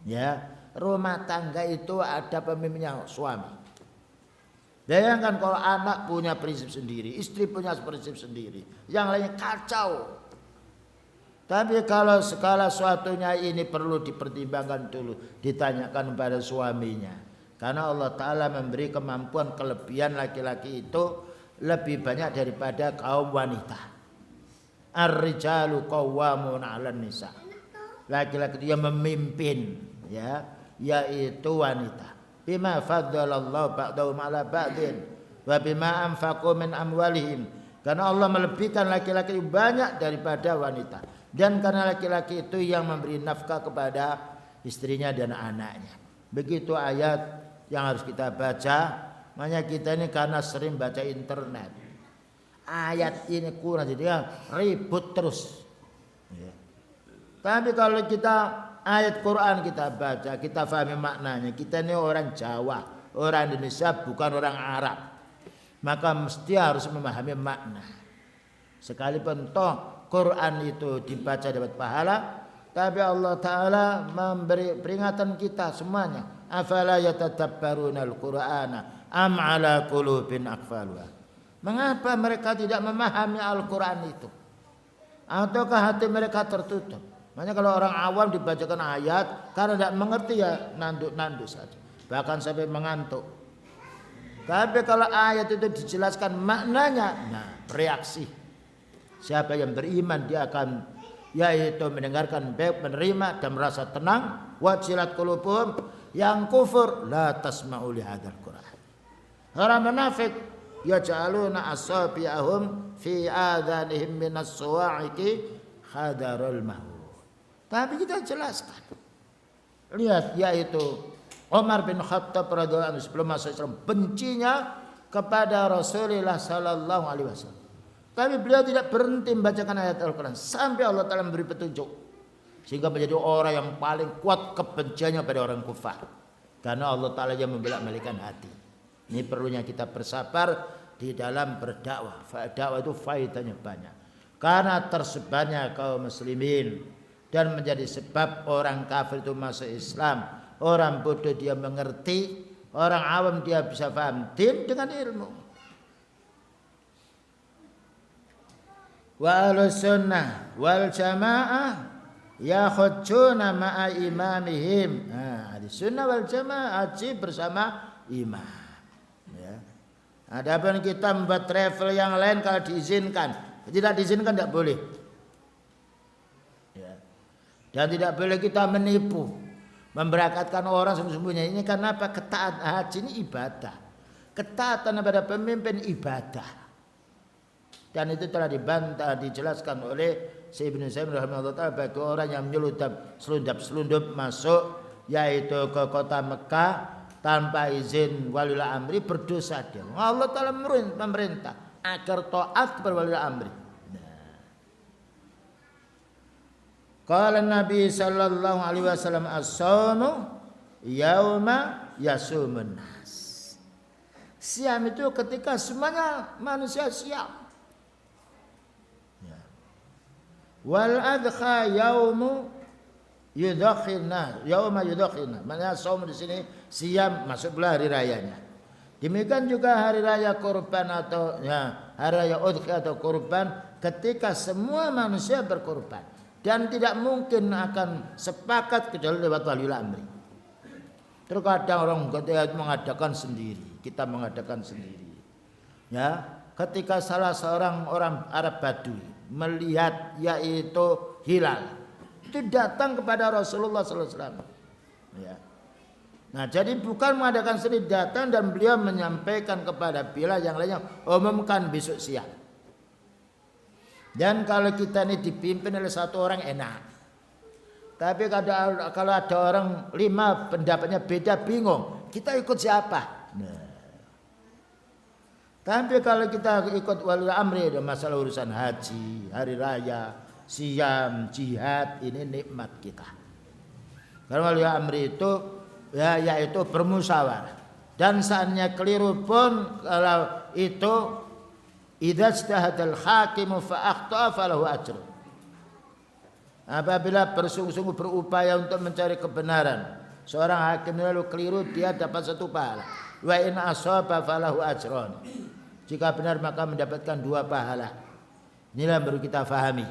Ya, rumah tangga itu ada pemimpinnya suami. Bayangkan kalau anak punya prinsip sendiri, istri punya prinsip sendiri, yang lainnya kacau. Tapi kalau segala sesuatunya ini perlu dipertimbangkan dulu, ditanyakan pada suaminya. Karena Allah Ta'ala memberi kemampuan, kelebihan laki-laki itu lebih banyak daripada kaum wanita. Ar-rijalu qawwamun 'alan nisa. Laki-laki yang memimpin, ya, yaitu wanita. Bima faddalallahu ba'dahum 'ala ba'din wa bima anfaqu min amwalihim. Karena Allah melebihkan laki-laki banyak daripada wanita. Dan karena laki-laki itu yang memberi nafkah kepada istrinya dan anaknya. Begitu ayat yang harus kita baca. Makanya kita ini karena sering baca internet, ayat ini kurang jadi ribut terus. Ya. Tapi kalau kita ayat Quran kita baca, kita pahami maknanya. Kita ini orang Jawa, orang Indonesia, bukan orang Arab. Maka mesti harus memahami makna. Sekalipun toh Quran itu dibaca dapat pahala, tapi Allah Ta'ala memberi peringatan kita semuanya. Afala yatadabbarunal Qur'ana am ala qulubin aqfaluha. Mengapa mereka tidak memahami Al-Quran itu? Ataukah hati mereka tertutup? Makanya kalau orang awam dibacakan ayat, karena tidak mengerti ya nanduk-nanduk saja, bahkan sampai mengantuk. Tapi kalau ayat itu dijelaskan maknanya, nah reaksi. Siapa yang beriman dia akan yaitu mendengarkan baik, menerima dan merasa tenang. Wajilat qulubuhum, yang kufur la tasma'u li hadzal Qur'an. Orang munafik yaj'aluna asabi'ahum fi adhanihim minas sawa'iqi hadarul maut. Tapi kita jelaskan. Lihat yaitu Umar bin Khattab radhiyallahu anhu sebelum masuk Islam bencinya kepada Rasulullah sallallahu alaihi wasallam. Tapi beliau tidak berhenti membacakan ayat Al-Quran sampai Allah Ta'ala memberi petunjuk. Sehingga menjadi orang yang paling kuat kebenciannya pada orang kufar. Karena Allah Ta'ala yang membelak-balikan hati. Ini perlunya kita bersabar di dalam berdakwah. Dakwah itu faedahnya banyak. Karena tersebarnya kaum muslimin dan menjadi sebab orang kafir itu masuk Islam. Orang bodoh dia mengerti, orang awam dia bisa paham din dengan ilmu. Wa ahlus sunnah wal jamaah yakhujuna ma'a imamihim. Nah, di sunnah wal jamaah haji bersama imam. Ya. Adapun kita membuat travel yang lain kalau diizinkan, tidak diizinkan tidak boleh. Ya. Dan tidak boleh kita menipu, memberangkatkan orang sembunyi-sembunyi. Ini karena apa? Ketaatan haji ini ibadah. Ketaatan kepada pemimpin ibadah. Dan itu telah dibantah, dijelaskan oleh Syekh Ibnu Utsaimin rahimahullah taala bagi orang yang selundup masuk yaitu ke kota Mekah tanpa izin waliul amri berdosa dia. Allah Taala memerintah agar taat kepada waliul amri. Qala Nabi sallallahu alaihi wasallam as-shaumu yauma yasumun nas. Siam itu ketika semuanya manusia siam. Wal adha yaumu yudhakhilna, yauma yudhakhilna. Maknanya saum di sini siam masuk pula hari rayanya. Demikian juga hari raya kurban atau ya, hari raya udhiyah atau kurban ketika semua manusia berkurban dan tidak mungkin akan sepakat kecuali lewat waliul amri. Terkadang orang mengadakan sendiri, kita mengadakan sendiri. Ya, ketika salah seorang orang Arab Badui melihat yaitu hilal, itu datang kepada Rasulullah SAW. Ya. Nah, jadi bukan mengadakan sendiri, datang dan beliau menyampaikan kepada Bilal yang lainnya, umumkan besok siang. Dan kalau kita ini dipimpin oleh satu orang enak. Tapi kalau ada orang 5 pendapatnya beda, bingung, kita ikut siapa? Nah. Tapi kalau kita ikut waliul amri ada masalah urusan haji, hari raya, siam, jihad, ini nikmat kita. Karena waliul amri itu ya yaitu bermusyawarah. Dan saatnya keliru pun kalau itu idza ijtahadal hakimu fa akhta falahu ajr. Apabila bersungguh-sungguh berupaya untuk mencari kebenaran, seorang hakim lalu keliru dia dapat 1 pahala. Wa in asaba falahu ajron. Jika benar maka mendapatkan 2 pahala. Inilah yang baru kita fahami.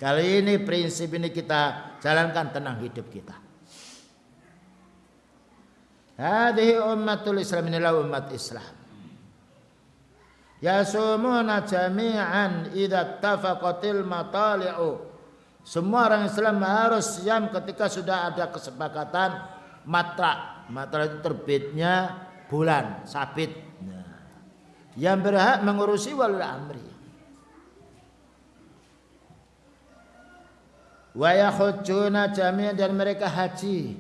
Kali ini prinsip ini kita jalankan tenang hidup kita. Hadhihi ummatul Islam, inilah umat Islam. Yasumuna jami'an idza tafaqatil matali'u. Semua orang Islam harus siam ketika sudah ada kesepakatan matra. Matra itu terbitnya bulan sabit. Yang berhak mengurusi waliul amri. Wa yakhujuna jami'an, dan mereka haji.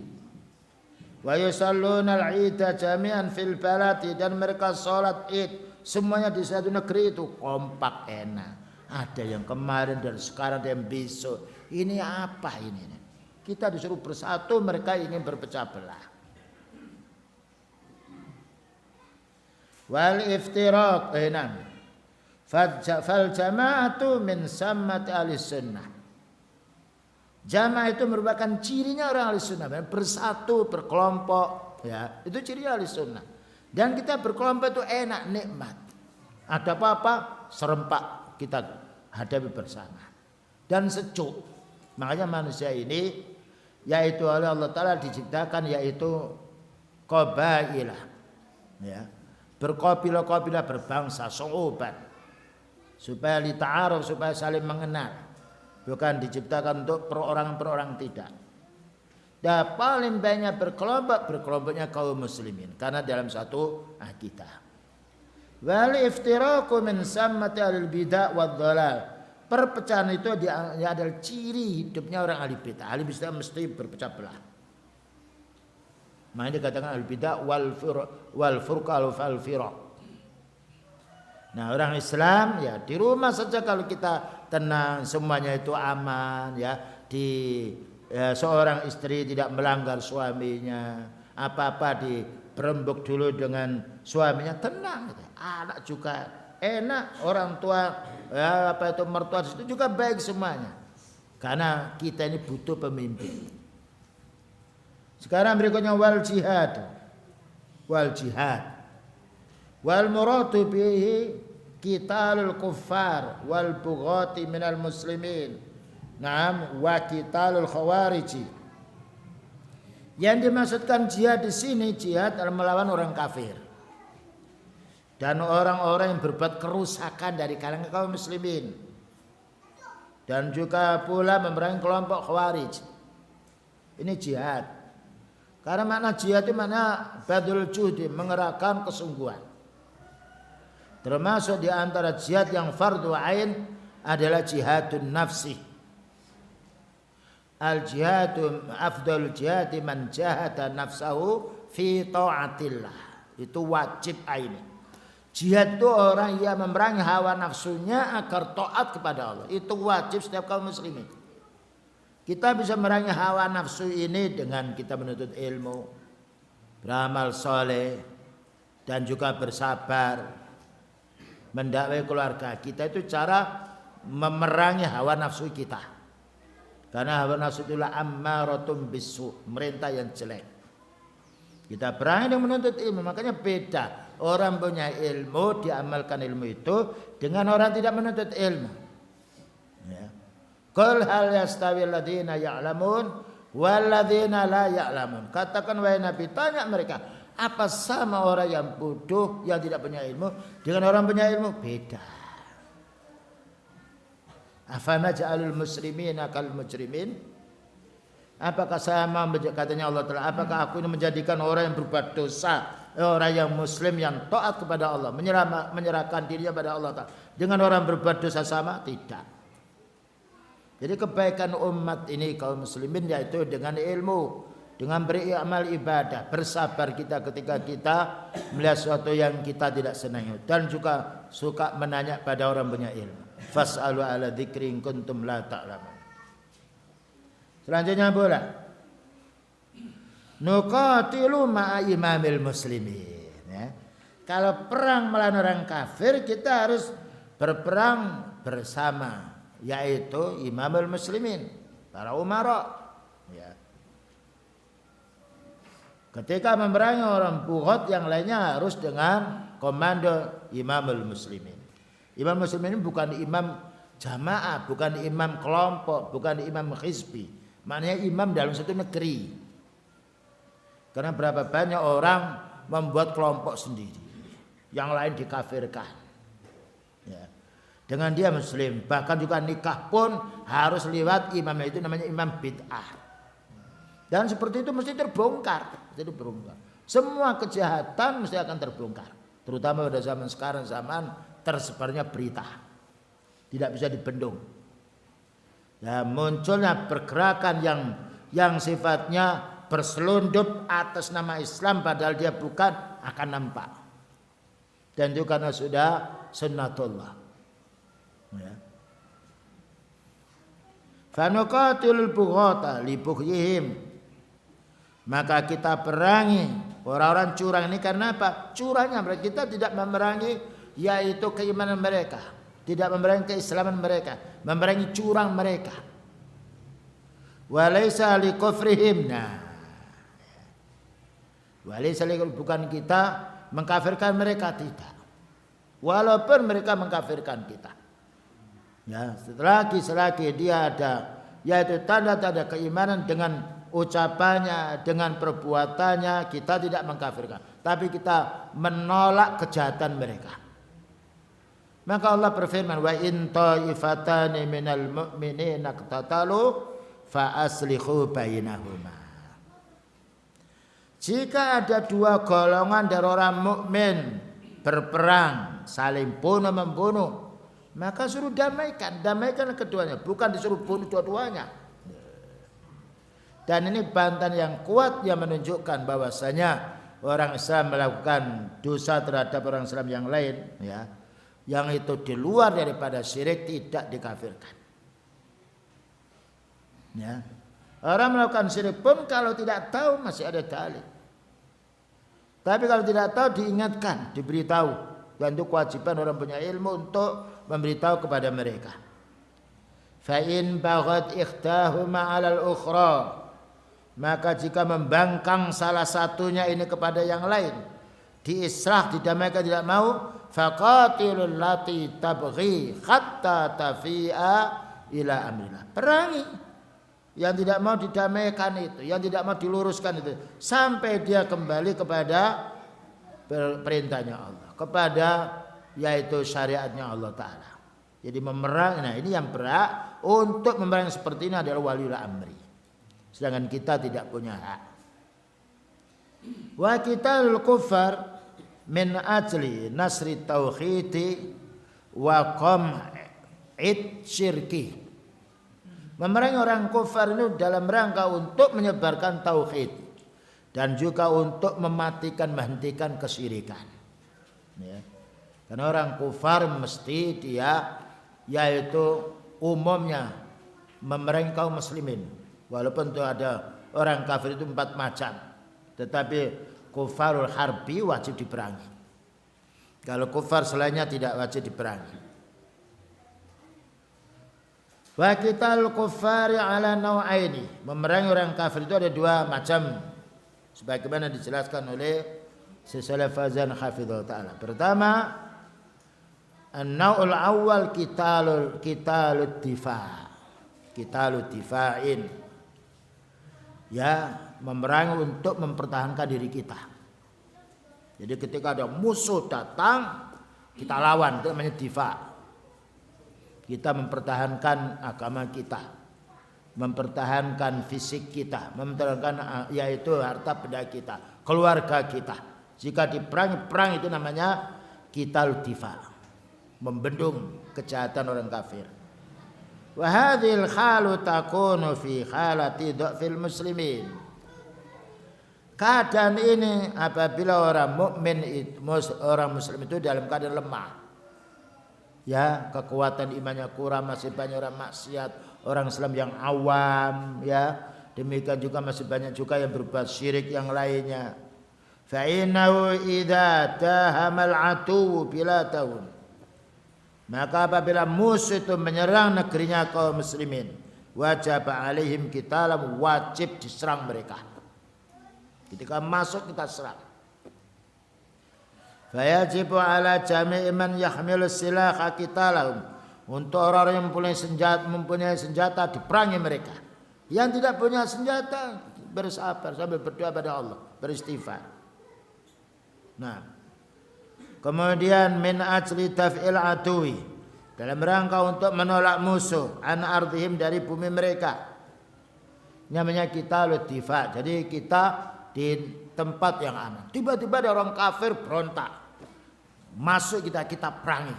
Wa yusalluna al-'ida jami'an fil baladi, dan mereka salat Id semuanya di satu negeri itu kompak enak. Ada yang kemarin dan sekarang ada yang besok. Ini apa ini? Kita disuruh bersatu, mereka ingin berpecah belah. Wal iftiraq fal jama'atu min sammat ahli sunnah. Jamaah itu merupakan cirinya orang ahli sunnah, bersatu, berkelompok, ya, itu ciri ahli sunnah. Dan kita berkelompok itu enak, nikmat. Ada apa-apa serempak kita hadapi bersama dan sejuk. Makanya manusia ini yaitu oleh Allah Ta'ala diciptakan yaitu qabailah, ya, berkabilah-kabilah, berbangsa, syu'uban, supaya lita'aruf, supaya saling mengenal. Bukan diciptakan untuk perorangan-perorangan, tidak. Dan paling banyak berkelompoknya kaum muslimin karena dalam satu akidah. Wal iftiraqu min sammati al bid'ah wad dhalal. Perpecahan itu adalah ciri hidupnya orang ahli bid'ah. Ahli bid'ah mesti berpecah belah. Makanya dikatakan al bid'ah wal furqa wal firaq. Nah, orang Islam ya di rumah saja kalau kita tenang, semuanya itu aman, ya. Seorang istri tidak melanggar suaminya, apa-apa diberembuk dulu dengan suaminya, tenang. Anak juga enak, orang tua ya, mertua itu juga baik semuanya. Karena kita ini butuh pemimpin. Sekarang berikutnya wal jihad. Wal muradu bihi qitalul kuffar wal bughati minal muslimin. Naam, wa qitalul khawariji. Yang dimaksudkan jihad di sini, jihad adalah melawan orang kafir dan orang-orang yang berbuat kerusakan dari kalangan kaum muslimin, dan juga pula memerangi kelompok khawarij. Ini jihad. Karena makna jihad itu makna badul juhdi, mengerahkan kesungguhan. Termasuk di antara jihad yang fardu ain adalah jihadun nafsi. Al jihadu afdal jihadi man jahada nafsahu fi ta'atillah. Itu wajib ain. Jihad itu orang yang memerangi hawa nafsunya agar taat kepada Allah. Itu wajib setiap kaum muslimin. Kita bisa memerangi hawa nafsu ini dengan kita menuntut ilmu, beramal soleh, dan juga bersabar, mendakwai keluarga kita. Itu cara memerangi hawa nafsu kita. Karena hawa nafsu itulah ammaratum bisu, merintah yang jelek. Kita perangi dengan menuntut ilmu. Makanya beda orang punya ilmu, diamalkan ilmu itu, dengan orang tidak menuntut ilmu. Ya. Qul hal yastawi alladziina ya'lamun wal ladziina la ya'lamun. Katakan wahai Nabi, tanya mereka, apa sama orang yang bodoh, yang tidak punya ilmu, dengan orang punya ilmu? Beda. Afana ja'alul muslimina kal mujrimin. Apakah sama, katanya Allah Ta'ala, apakah aku ini menjadikan orang yang berbuat dosa, orang yang muslim yang taat kepada Allah, menyerahkan dirinya pada Allah Ta'ala, dengan orang berbuat dosa sama? Tidak. Jadi kebaikan umat ini kaum muslimin yaitu dengan ilmu, dengan beramal ibadah, bersabar kita ketika kita melihat sesuatu yang kita tidak senangi, dan juga suka menanya pada orang punya ilmu. Fas'alu ala dzikri in kuntum la ta'lamun. Selanjutnya pula nuqatilu ma'a imamil muslimin, ya. Kalau perang melawan orang kafir, kita harus berperang bersama, yaitu imamul muslimin, para umara, ya. Ketika memerangi orang bughat yang lainnya harus dengan komando imamul muslimin. Imam muslimin bukan imam jamaah, bukan imam kelompok, bukan imam hizbi. Maknanya imam dalam satu negeri. Karena berapa banyak orang membuat kelompok sendiri, yang lain dikafirkan, ya. Dengan dia muslim, bahkan juga nikah pun harus lewat imam, itu namanya imam bid'ah. Dan seperti itu mesti terbongkar. Jadi berbongkar. Semua kejahatan mesti akan terbongkar. Terutama pada zaman sekarang, zaman tersebarnya berita, tidak bisa dibendung. Ya, munculnya pergerakan yang sifatnya berselundup atas nama Islam padahal dia bukan, akan nampak. Dan itu karena sudah sunnatullah. Ya. Fanuqatilul bughata li bughyihim. Maka kita perangi orang-orang curang ini karena apa? Curangnya mereka. Kita tidak memerangi yaitu keimanan mereka, tidak memerangi keislaman mereka, memerangi curang mereka. Walaysa li kufrihim. Nah, walaysa li, bukan kita mengkafirkan mereka, tidak. Walaupun mereka mengkafirkan kita. Ya, selagi dia ada yaitu tanda-tanda keimanan dengan ucapannya, dengan perbuatannya, kita tidak mengkafirkan, tapi kita menolak kejahatan mereka. Maka Allah berfirman, wa in ta'ifatani minal mu'minina iqtatalu fa aslihu bainahuma. Jika ada dua golongan dari orang mukmin berperang, saling bunuh membunuh, maka suruh damaikan keduanya, bukan disuruh bunuh dua-duanya. Dan ini bantahan yang kuat yang menunjukkan bahwasanya orang Islam melakukan dosa terhadap orang Islam yang lain, ya, yang itu di luar daripada syirik tidak dikafirkan. Ya. Orang melakukan syirik pun kalau tidak tahu masih ada dalil. Tapi kalau tidak tahu diingatkan, diberitahu. Dan itu kewajiban orang punya ilmu untuk memberitahu kepada mereka. Fa in baghat ikhtahuma 'alal ukhra, maka jika membangkang salah satunya ini kepada yang lain, diislah, didamaikan, tidak mau, faqatilul lati tabghi hatta tafi'a ila amrillah. Perangi yang tidak mau didamaikan itu, yang tidak mau diluruskan itu, sampai dia kembali kepada perintahnya Allah, kepada yaitu syariatnya Allah Ta'ala. Jadi memerangi, nah ini yang berhak untuk memerangi seperti ini adalah waliul amri. Sedangkan kita tidak punya hak. Wa qitalul kuffar min ajli nasri tauhidi wa qam'id syirki. Memerangi orang kufar itu dalam rangka untuk menyebarkan tauhid dan juga untuk menghentikan kesyirikan. Ya. Karena orang kufar mesti dia yaitu umumnya memerangi kaum muslimin. Walaupun itu ada orang kafir itu 4 macam, tetapi kufarul harbi wajib diperangi. Kalau kufar selainnya tidak wajib diperangi. Wa qital kuffari ala nau'aini. Memerangi orang kafir itu ada 2 macam, sebagaimana dijelaskan oleh Syekh Fauzan hafizahullah taala. Pertama, an-nau'ul awwal qitalud difa'. Qitalud difa'in. Ya, memerangi untuk mempertahankan diri kita. Jadi ketika ada musuh datang, kita lawan, itu namanya difa'. Kita mempertahankan agama kita, mempertahankan fisik kita, mempertahankan yaitu harta benda kita, keluarga kita. Jika diperangi, perang itu namanya qital difa', membendung kejahatan orang kafir. Wa hadhil halu takunu fi halati dhafil muslimin. Keadaan ini apabila orang mukmin, orang muslim itu dalam keadaan lemah. Ya, kekuatan imannya kurang, masih banyak orang maksiat, orang Islam yang awam, ya. Demikian juga masih banyak juga yang berbuat syirik yang lainnya. Fa innahu idza tahamal atu bila tahun. Maka apabila musuh itu menyerang negerinya kaum muslimin, wajib alaihim qitalam, wajib diserang mereka. Ketika masuk kita serang. Fayajibu ala jami'i man yahmilu silaha qitalahum. Untuk orang-orang yang mempunyai senjata diperangi mereka. Yang tidak punya senjata bersabar sambil berdoa pada Allah, beristighfar. Nah, kemudian min ajli taf'il adui, dalam rangka untuk menolak musuh an ardhim, dari bumi mereka. Namanya qitalud difa'. Jadi kita di tempat yang aman, tiba-tiba ada orang kafir berontak. Masuk kita perangi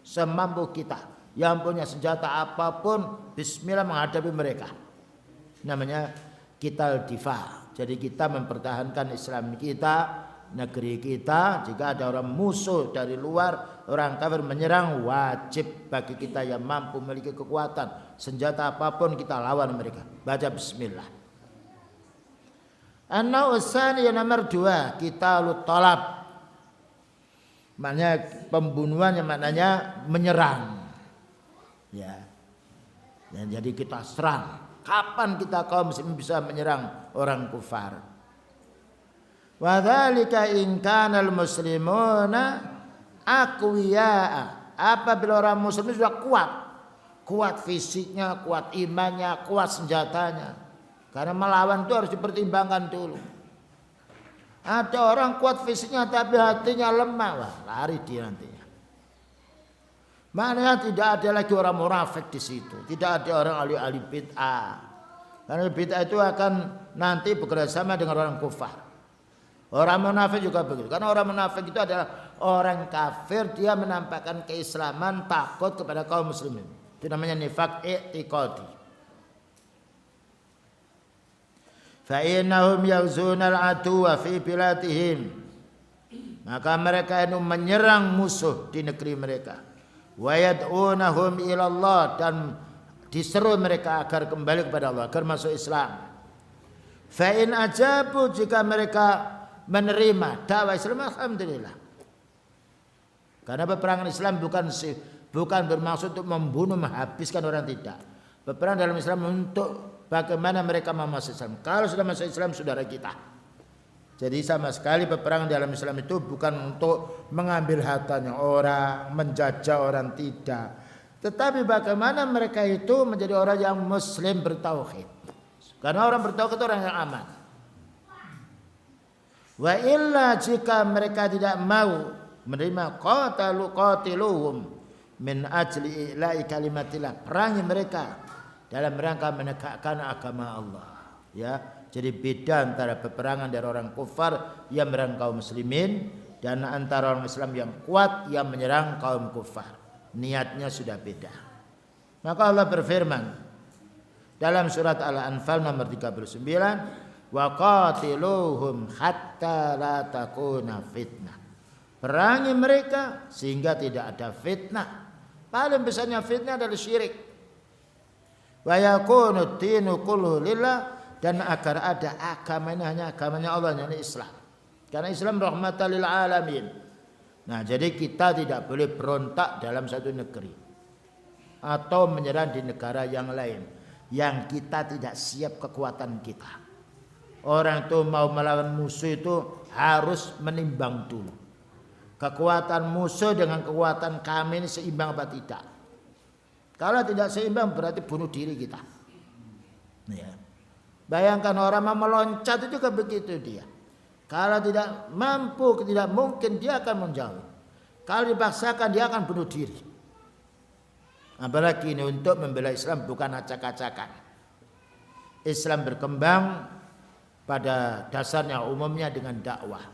semampu kita, yang punya senjata apapun bismillah menghadapi mereka. Namanya qital difa'. Jadi kita mempertahankan Islam kita, negeri kita. Jika ada orang musuh dari luar, orang kafir menyerang, wajib bagi kita yang mampu memiliki kekuatan senjata apapun kita lawan mereka. Baca bismillah. An-naw'usani yang nomor 2, qitalut talab. Maknanya pembunuhan yang maknanya menyerang. Ya. Dan jadi kita serang. Kapan kita kaum muslimin bisa menyerang orang kufar? Wa dzalika in kana al-muslimuna aqwiya'a. Apabila orang muslim sudah kuat. Kuat fisiknya, kuat imannya, kuat senjatanya. Karena melawan itu harus dipertimbangkan dulu. Ada orang kuat fisiknya tapi hatinya lemah, wah, lari dia nantinya. Maknanya tidak ada lagi orang munafik di situ, tidak ada orang ahli bid'ah. Karena bid'ah itu akan nanti bekerjasama dengan orang kufar. Orang munafik juga begitu. Karena orang munafik itu adalah orang kafir, dia menampakkan keislaman takut kepada kaum muslimin. Itu namanya nifaq i'tiqadi. Fa innahum yaghzunal aduwa fi bilatihim. Maka mereka itu menyerang musuh di negeri mereka. Wa yad'unahum ila Allah, dan diseru mereka agar kembali kepada Allah, agar masuk Islam. Fa in ajabu, jika mereka menerima dakwah Islam, alhamdulillah. Karena peperangan Islam bukan bermaksud untuk membunuh, menghabiskan orang, tidak. Peperangan dalam Islam untuk bagaimana mereka masuk Islam. Kalau sudah masuk Islam, saudara kita. Jadi sama sekali peperangan dalam Islam itu bukan untuk mengambil hartanya orang, menjajah orang, tidak. Tetapi bagaimana mereka itu menjadi orang yang muslim bertauhid. Karena orang bertauhid itu orang yang aman. Wa illa, jika mereka tidak mau menerima qatiluhum min ajli ila'i kalimatillah, perangi mereka dalam rangka menegakkan agama Allah. Ya, jadi beda antara peperangan dari orang kufar yang menyerang kaum muslimin dan antara orang Islam yang kuat yang menyerang kaum kufar. Niatnya sudah beda. Maka Allah berfirman dalam surat Al-Anfal nomor 39, wa qatiluhum hatta la takuna fitnah. Perangi mereka sehingga tidak ada fitnah. Paling besarnya fitnah adalah syirik. Wa yakunu dinu kullu lillah, dan agar ada agama ini hanya agamanya Allah, yakni Islam. Karena Islam rahmatan lil alamin. Nah, jadi kita tidak boleh berontak dalam satu negeri atau menyerang di negara yang lain yang kita tidak siap kekuatan kita. Orang itu mau melawan musuh itu harus menimbang dulu. Kekuatan musuh dengan kekuatan kami ini seimbang apa tidak? Kalau tidak seimbang berarti bunuh diri kita. Ya. Bayangkan orang mau meloncat itu juga begitu dia. Kalau tidak mampu, tidak mungkin dia akan menjauh. Kalau dipaksakan dia akan bunuh diri. Apalagi ini untuk membela Islam bukan acak-acakan. Islam berkembang pada dasarnya umumnya dengan dakwah.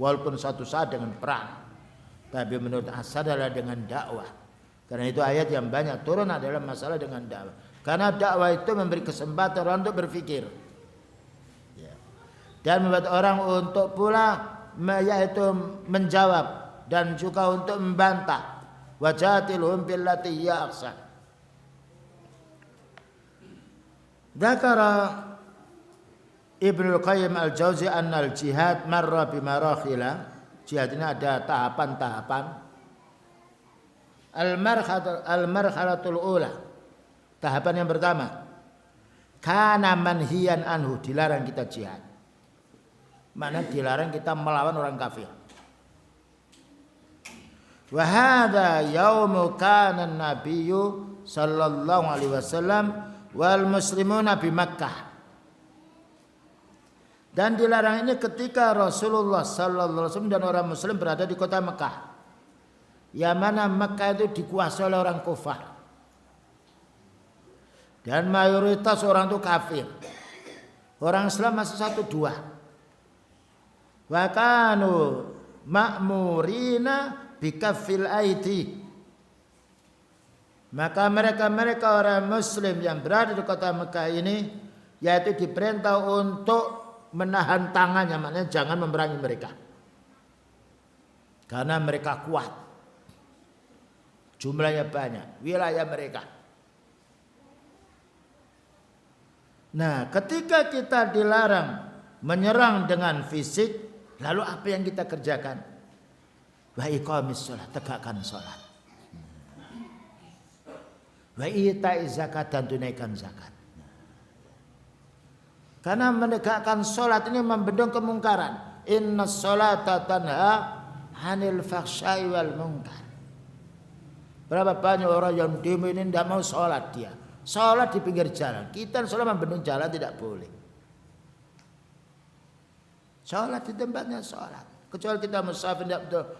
Walaupun suatu saat dengan perang. Tapi menurut asal adalah dengan dakwah. Karena itu ayat yang banyak turun adalah masalah dengan dakwah. Karena dakwah itu memberi kesempatan orang untuk berpikir. Ya. Dan membuat orang untuk pula yaitu menjawab dan juga untuk membantah. Wajadilhum billati hiya ahsan. Dzakara Ibnu Qayyim al-Jauzi anna al-jihad marra bimarakhila. Jihad ini ada tahapan-tahapan. Al-marhalatul ula, tahapan yang pertama, kana manhiyan anhu, dilarang kita jihad. Mana dilarang kita melawan orang kafir. Wa hadza yaumu kana an-nabiyyu sallallahu alaihi wasallam wal muslimuna bi Makkah. Dan dilarang ini ketika Rasulullah sallallahu alaihi wasallam dan orang muslim berada di kota Mekah. Yang mana Mekah itu dikuasai oleh orang kufar. Dan mayoritas orang itu kafir. Orang Islam masih 1-2. Wa kanu ma'murina bikaffil aidi. Maka mereka orang muslim yang berada di kota Mekah ini yaitu diperintah untuk menahan tangannya, maknanya jangan memerangi mereka. Karena mereka kuat. Jumlahnya banyak, wilayah mereka. Nah, ketika kita dilarang menyerang dengan fisik, lalu apa yang kita kerjakan? Wa iqamis shalah, tegakkan salat. Wa ita'iz zakat, dan tunaikan zakat. Karena menegakkan salat ini membendung kemungkaran. Innas salata tanha 'anil fahsya'i wal munkar. Berapa banyak orang yang demo ini tidak mau sholat dia. Sholat di pinggir jalan. Kita sholat membendung jalan tidak boleh. Sholat di tempatnya sholat. Kecuali kita musafir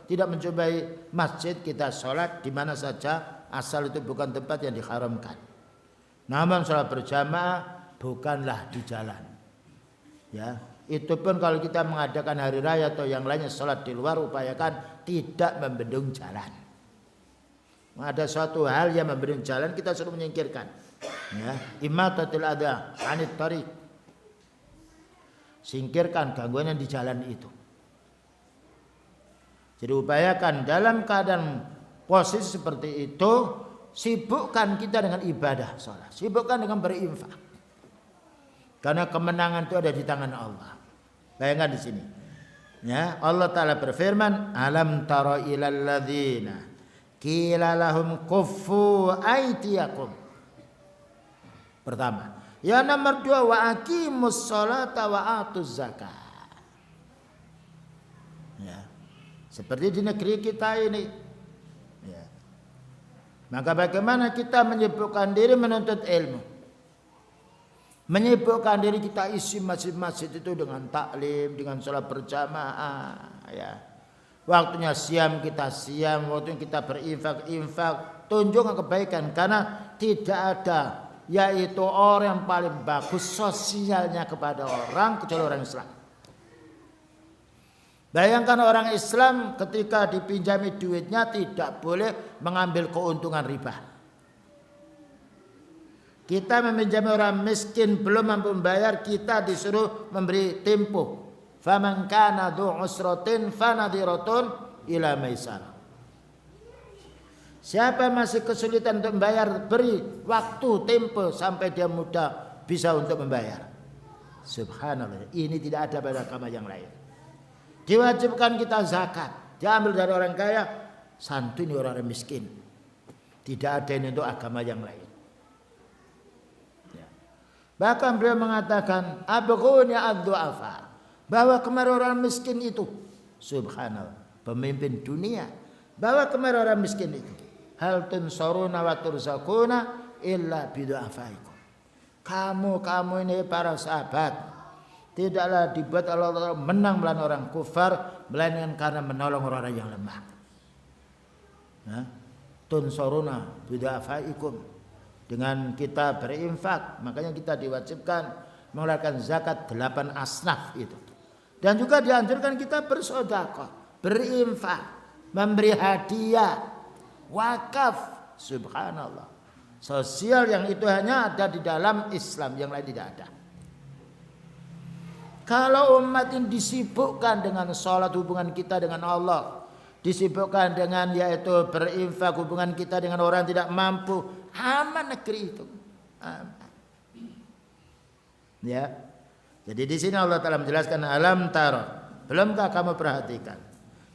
tidak mencobai masjid, kita sholat di mana saja asal itu bukan tempat yang diharamkan. Namun sholat berjamaah bukanlah di jalan. Ya, itu pun kalau kita mengadakan hari raya atau yang lainnya sholat di luar, upayakan tidak membendung jalan. Ada suatu hal yang memberi jalan, kita suruh menyingkirkan. Ya, imatatul adha anit tariq. Singkirkan gangguan yang di jalan itu. Jadi upayakan dalam keadaan posisi seperti itu, sibukkan kita dengan ibadah salat. Sibukkan dengan berinfak. Karena kemenangan itu ada di tangan Allah. Bayangkan di sini. Ya, Allah Ta'ala berfirman, "Alam tara ilal ladzina qila lahum kuffu aydiyakum." Pertama. Yang nomor 2, wa aqimus sholata wa atuz zakat. Ya. Seperti di negeri kita ini. Ya. Maka bagaimana kita menyibukkan diri menuntut ilmu? Menyibukkan diri kita isi masjid-masjid itu dengan taklim, dengan sholat berjamaah, ya. Waktunya siam kita siam, waktunya kita berinfak, tunjukkan kebaikan. Karena tidak ada yaitu orang yang paling bagus sosialnya kepada orang kecuali orang Islam. Bayangkan orang Islam ketika dipinjami duitnya tidak boleh mengambil keuntungan riba. Kita meminjami orang miskin belum mampu membayar, kita disuruh memberi tempo. Faman kana dzu usratin fanadhiratun ila maisarah. Siapa masih kesulitan untuk membayar, beri waktu tempo sampai dia mudah bisa untuk membayar. Subhanallah, ini tidak ada pada agama yang lain. Diwajibkan kita zakat, diambil dari orang kaya, santuni orang miskin. Tidak ada ini untuk agama yang lain. Ya. Bahkan beliau mengatakan, abghuni ad-du'afa. Bawa kemari orang miskin itu. Subhanallah, pemimpin dunia. Bawa kemari orang miskin itu. Hal tunsaruna wa turzakuna illa bidu'afaikum. Kamu ini para sahabat, tidaklah dibuat Allah menang melawan orang kufar, melainkan karena menolong orang-orang yang lemah. Tunsaruna bidu'afaikum. Dengan kita berinfak, makanya kita diwajibkan mengeluarkan zakat 8 asnaf itu. Dan juga dianjurkan kita bersedekah, berinfak, memberi hadiah, wakaf. Subhanallah. Sosial yang itu hanya ada di dalam Islam, yang lain tidak ada. Kalau umat ini disibukkan dengan sholat, hubungan kita dengan Allah, disibukkan dengan yaitu berinfak, hubungan kita dengan orang yang tidak mampu, aman negeri itu. Aman. Ya. Jadi di sini Allah Ta'ala menjelaskan, alam tara, belumkah kamu perhatikan,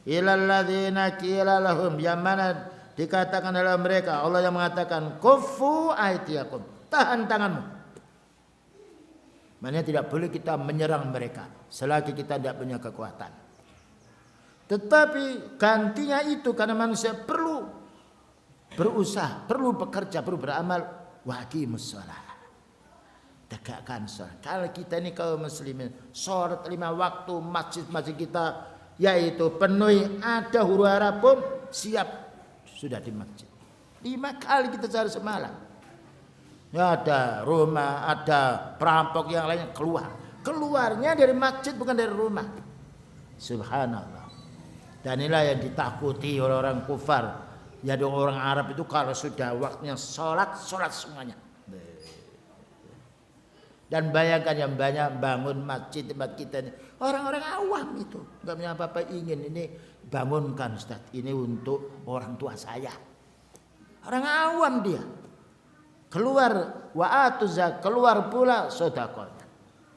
ilal ladzina qila lahum, yang mana dikatakan oleh mereka, Allah yang mengatakan kuffu aydiyakum, tahan tanganmu. Maknanya tidak boleh kita menyerang mereka selagi kita tidak punya kekuatan. Tetapi gantinya itu karena manusia perlu berusaha, perlu bekerja, perlu beramal, waqimus shalah. Tegakkan sholat. Kalau kita ini kaum muslimin, sholat 5 waktu, masjid-masjid kita yaitu penuhi, ada huru hara pun siap sudah di masjid. 5 kali kita cari semalam. Ya, ada rumah, ada perampok yang lainnya keluar. Keluarnya dari masjid bukan dari rumah. Subhanallah. Dan inilah yang ditakuti oleh orang kufar. Jadi orang Arab itu kalau sudah waktunya sholat semuanya. Dan bayangkan yang banyak bangun masjid tempat kita ini, orang-orang awam itu nggak punya apa-apa, ingin ini bangunkan Ustaz, ini untuk orang tua saya. Orang awam dia. Keluar keluar pula sedekah.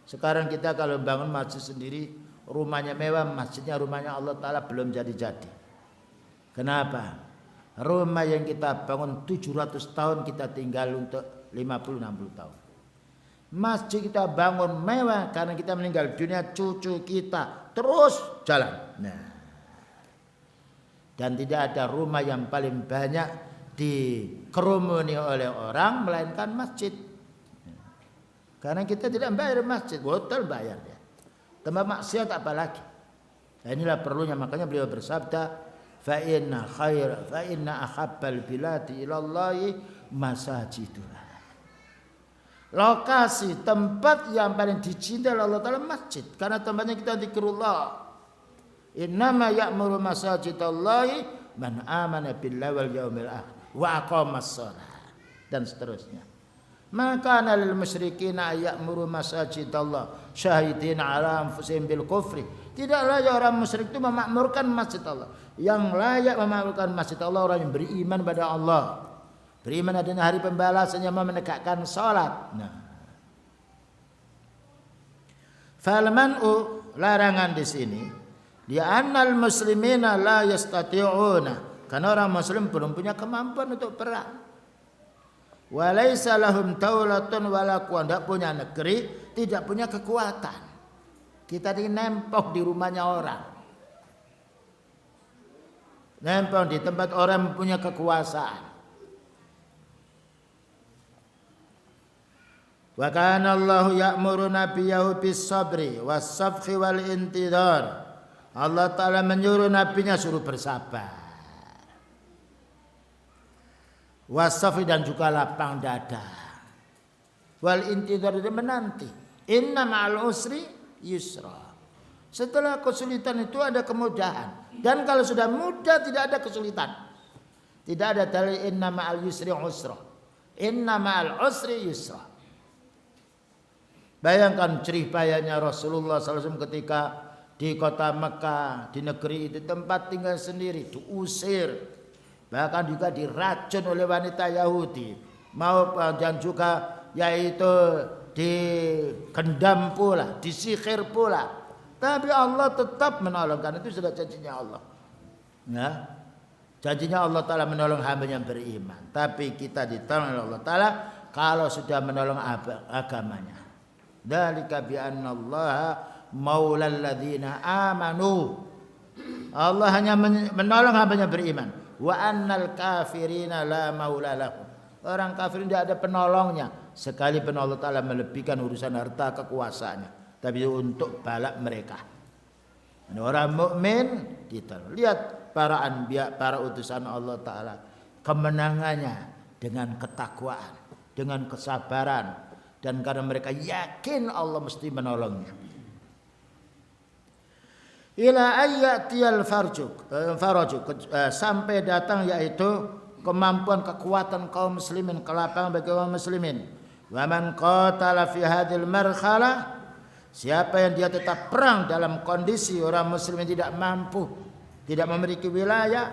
Sekarang kita kalau bangun masjid sendiri, rumahnya mewah, masjidnya rumahnya Allah Ta'ala belum jadi-jadi. Kenapa? Rumah yang kita bangun 700 tahun kita tinggal untuk 50-60 tahun. Masjid kita bangun mewah karena kita meninggal dunia, cucu kita terus jalan. Nah, dan tidak ada rumah yang paling banyak dikerumuni oleh orang melainkan masjid. Karena kita tidak bayar masjid, hotel bayar ya. Tempat maksiat apalagi. Nah, inilah perlunya, makanya beliau bersabda, fa inna ahabbal biladi ilallahi masajidullah. Lokasi tempat yang paling dicintai Allah Ta'ala masjid, karena tempatnya kita zikrullah. Innama ya'muru masajidallahi man amana billahi wal yaumil akhir wa aqamas shalah, dan seterusnya. Maka lil musyrikin ya'muru masajidallah syahidin ala anfusihim bil kufri. Tidaklah orang musyrik itu memakmurkan masjid Allah. Yang layak memakmurkan masjid Allah orang yang beriman pada Allah, beriman adanya hari pembalasan, yang mau menegakkan salat. Nah, falman'u, larangan di sini, dia annal muslimina la yastati'una, karena orang muslim belum punya kemampuan untuk perang. Walaysa lahum daulatun wala quwwah, tidak punya negeri, tidak punya kekuatan. Kita nempok di rumahnya orang, nempok di tempat orang punya kekuasaan. Wa kana Allahu ya'muru nabiyahu bis sabri was safhi wal intidhar. Allah Ta'ala menyuruh nabinya suruh bersabar. Wasafi, dan juga lapang dada. Wal intidhar, itu menanti. Inna ma'al usri yusra. Setelah kesulitan itu ada kemudahan. Dan kalau sudah mudah tidak ada kesulitan. Tidak ada dalil inna ma'al yusri usra. Inna ma'al usri yusra. Bayangkan jerih payahnya Rasulullah SAW ketika di kota Mekah, di negeri itu tempat tinggal sendiri, diusir, bahkan juga diracun oleh wanita Yahudi, dan juga yaitu dikendam pula, disihir pula. Tapi Allah tetap menolong, karena itu sudah janjinya Allah. Ya, janjinya Allah Ta'ala menolong hamba yang beriman. Tapi kita ditolong oleh Allah Ta'ala kalau sudah menolong agamanya. Dzalika bi anna Allah maulal ladzina amanu. Allah hanya menolong hambanya beriman. Wa annal kafirina la maula lahum. Orang kafir tidak ada penolongnya. Sekalipun Allah Ta'ala melebihkan urusan harta kekuasaannya, tapi untuk balak mereka. Orang mukmin ditolong. Lihat para anbiya, para utusan Allah Ta'ala, kemenangannya dengan ketakwaan, dengan kesabaran, dan karena mereka yakin Allah mesti menolongnya. Ila ayyatiyal faraju, sampai datang yaitu kemampuan, kekuatan kaum muslimin, kelapangan bagi kaum muslimin. Wa man qatala fi hadhil marhala, siapa yang dia tetap perang dalam kondisi orang muslimin tidak mampu, tidak memiliki wilayah,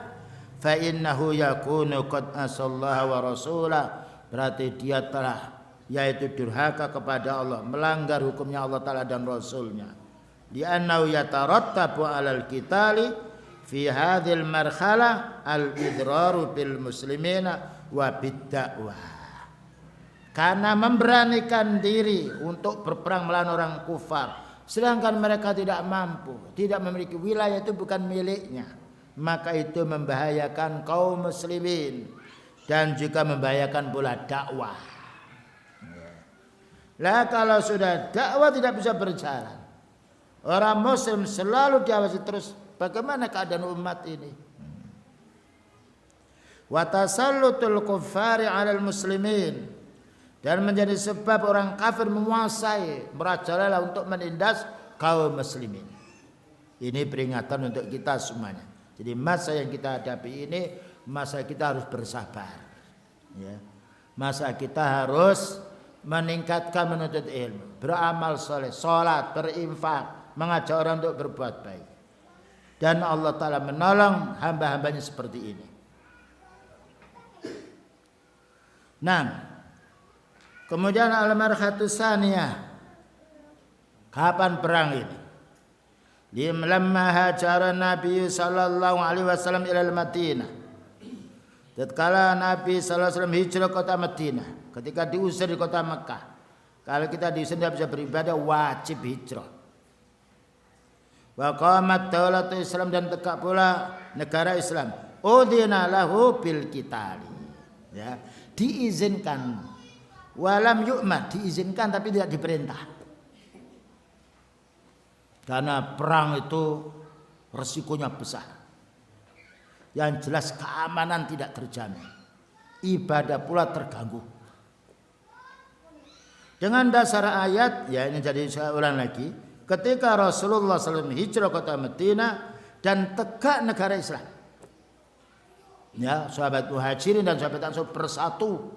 fa innahu yakunu qad asallaha wa rasulah, berarti dia telah yaitu durhaka kepada Allah, melanggar hukumnya Allah Ta'ala dan Rasulnya. Li'annahu yatarattabu 'alal qitali fi hadhil marhala al-idraru bil muslimina wa bid-da'wah. Karena memberanikan diri untuk berperang melawan orang kufar, sedangkan mereka tidak mampu, tidak memiliki wilayah, itu bukan miliknya, maka itu membahayakan kaum muslimin dan juga membahayakan pula dakwah. Lah kalau sudah dakwah tidak bisa berjalan, orang muslim selalu diawasi terus, bagaimana keadaan umat ini? Wa tasallutul kuffari 'alal muslimin, dan menjadi sebab orang kafir menguasai, merajalela untuk menindas kaum muslimin. Ini peringatan untuk kita semuanya. Jadi masa yang kita hadapi ini masa kita harus bersabar. Ya. Masa kita harus meningkatkan menuntut ilmu, beramal soleh, sholat, berinfak, mengajak orang untuk berbuat baik. Dan Allah Ta'ala menolong hamba-hambanya seperti ini. Nah, kemudian al-marhatus saniyah, kapan perang ini? Lamma hajara Nabi sallallahu alaihi wasallam ila al-Madinah. Tatkala Nabi sallallahu alaihi wasallam hijrah ke kota Madinah, ketika diusir di kota Mekah. Kalau kita diusir tidak bisa beribadah, wajib hijrah. Wa qamat daulatul Islam, dan tegak pula negara Islam. Udhina lahu bil qitali. Ya, diizinkan. Walam yu'mar, diizinkan tapi tidak diperintah. Karena perang itu resikonya besar. Yang jelas keamanan tidak terjamin. Ibadah pula terganggu. Dengan dasar ayat, ya ini jadi saya ulang lagi. Ketika Rasulullah SAW hijrah kota Madinah dan tegak negara Islam. Ya, sahabat Muhajirin dan sahabat Ansor bersatu.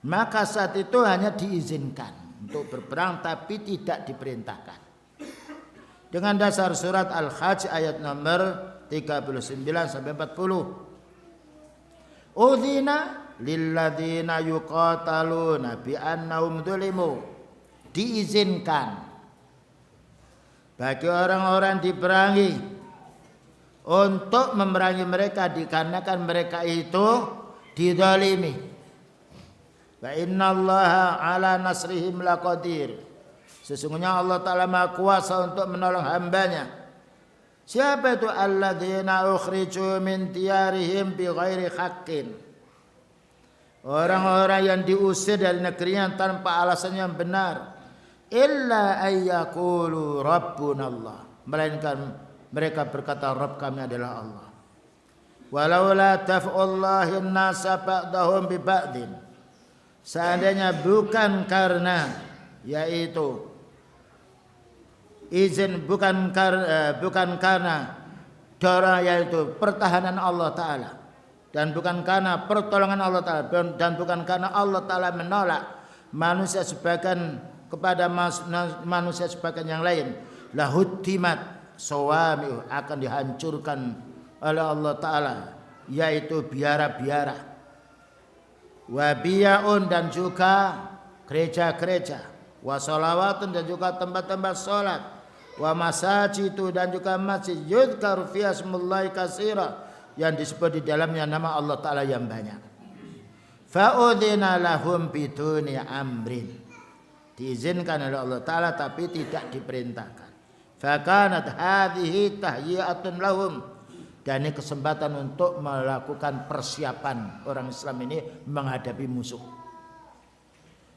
Maka saat itu hanya diizinkan untuk berperang tapi tidak diperintahkan. Dengan dasar surat Al-Hajj ayat nomor 39 sampai 40. Udzina lilladzina yuqataluna bi annahum dzulimu. Diizinkan bagi orang-orang diperangi untuk memerangi mereka dikarenakan mereka itu dizalimi. Wa innallaha ala nasrihim laqadir. Sesungguhnya Allah Ta'ala Maha Kuasa untuk menolong hambanya. Siapa itu? Alladzina ukhriju min diyarihim bi ghairi haqqin. Orang-orang yang diusir dari negerinya tanpa alasan yang benar. Illa ayyaqulu rabbuna Allah. Melainkan mereka berkata Rabb kami adalah Allah. Walaula taf'ullahi an-nasa ba'dahum bi ba'din. Seandainya bukan karena yaitu izin bukan karena doa yaitu pertahanan Allah Ta'ala, dan bukan karena pertolongan Allah Ta'ala, dan bukan karena Allah Ta'ala menolak manusia sebagian kepada manusia sebagian yang lain, lahutimat sawami, akan dihancurkan oleh Allah Ta'ala yaitu biara-biara, wabiyaun, dan juga gereja-gereja, wasolawatun, dan juga tempat-tempat sholat, wa masajidu, dan juga masjid yudhkaru fiha ismullahi katsira, yang disebut di dalamnya nama Allah Ta'ala yang banyak. Fa'udhina lahum biduni amrin, diizinkan oleh Allah Ta'ala tapi tidak diperintahkan. Fakanat hadhihi tahyiyatun lahum, dan ini kesempatan untuk melakukan persiapan orang Islam ini menghadapi musuh.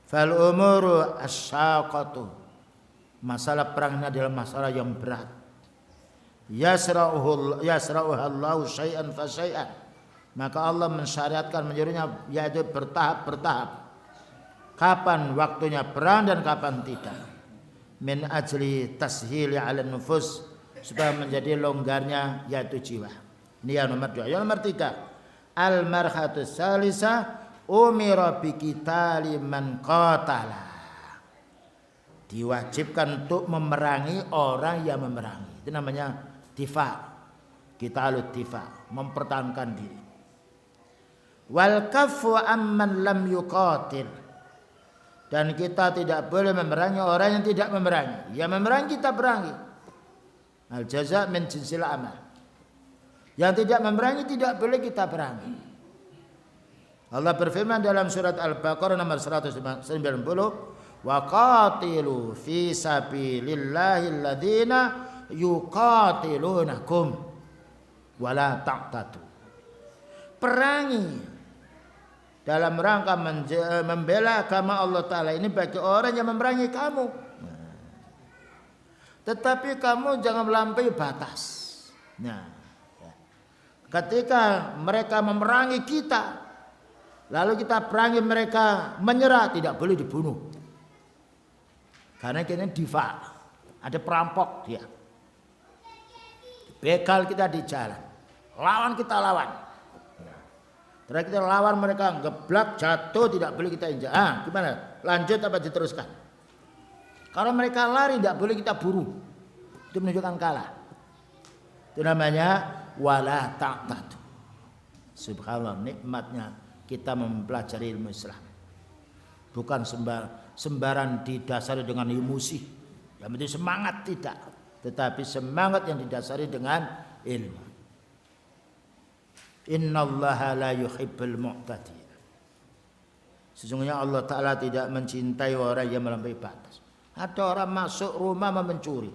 Fal umuru asyaqatu, masalah perang ini adalah masalah yang berat. Yasra'uhallahu syai'an fa syai'an, maka Allah mensyariatkan menyuruhnya yaitu bertahap-bertahap. Kapan waktunya perang dan kapan tidak. Min ajli tashili 'ala nufus, supaya menjadi longgarnya yaitu jiwa. Ini yang nomor 2. Yang nomor 3, al-marhatus salisa umira bi qitali man qatala. Diwajibkan untuk memerangi orang yang memerangi. Itu namanya difa. Qitalut difa, mempertahankan diri. Wal kaffu amman lam yuqatil, dan kita tidak boleh memerangi orang yang tidak memerangi. Yang memerangi kita perangi. Al jaza min jinsil amal. Yang tidak memerangi tidak boleh kita perangi. Allah berfirman dalam surat Al-Baqarah nomor 190, wa qatilu fi sabilillahi alladhina yuqatilunakum wa la taqtatu. Perangi dalam rangka membela agama Allah Ta'ala ini bagi orang yang memerangi kamu. Tetapi kamu jangan melampaui batas. Nah, ketika mereka memerangi kita, lalu kita perangi mereka menyerah, tidak boleh dibunuh. Karena kita difa, ada perampok dia. Begal kita di jalan, lawan kita lawan. Terakhir kita lawan mereka, geblak, jatuh, tidak boleh kita injak. Gimana? Lanjut apa diteruskan? Kalau mereka lari, tidak boleh kita buru. Itu menunjukkan kalah. Itu namanya wala ta'tadu. Subhanallah, nikmatnya kita mempelajari ilmu Islam. Bukan sembarang didasari dengan emosi. Yang penting semangat tidak. Tetapi semangat yang didasari dengan ilmu. Innallaha la yuhibbul mu'tadin. Sesungguhnya Allah Ta'ala tidak mencintai orang yang melampaui batas. Ada orang masuk rumah mencuri,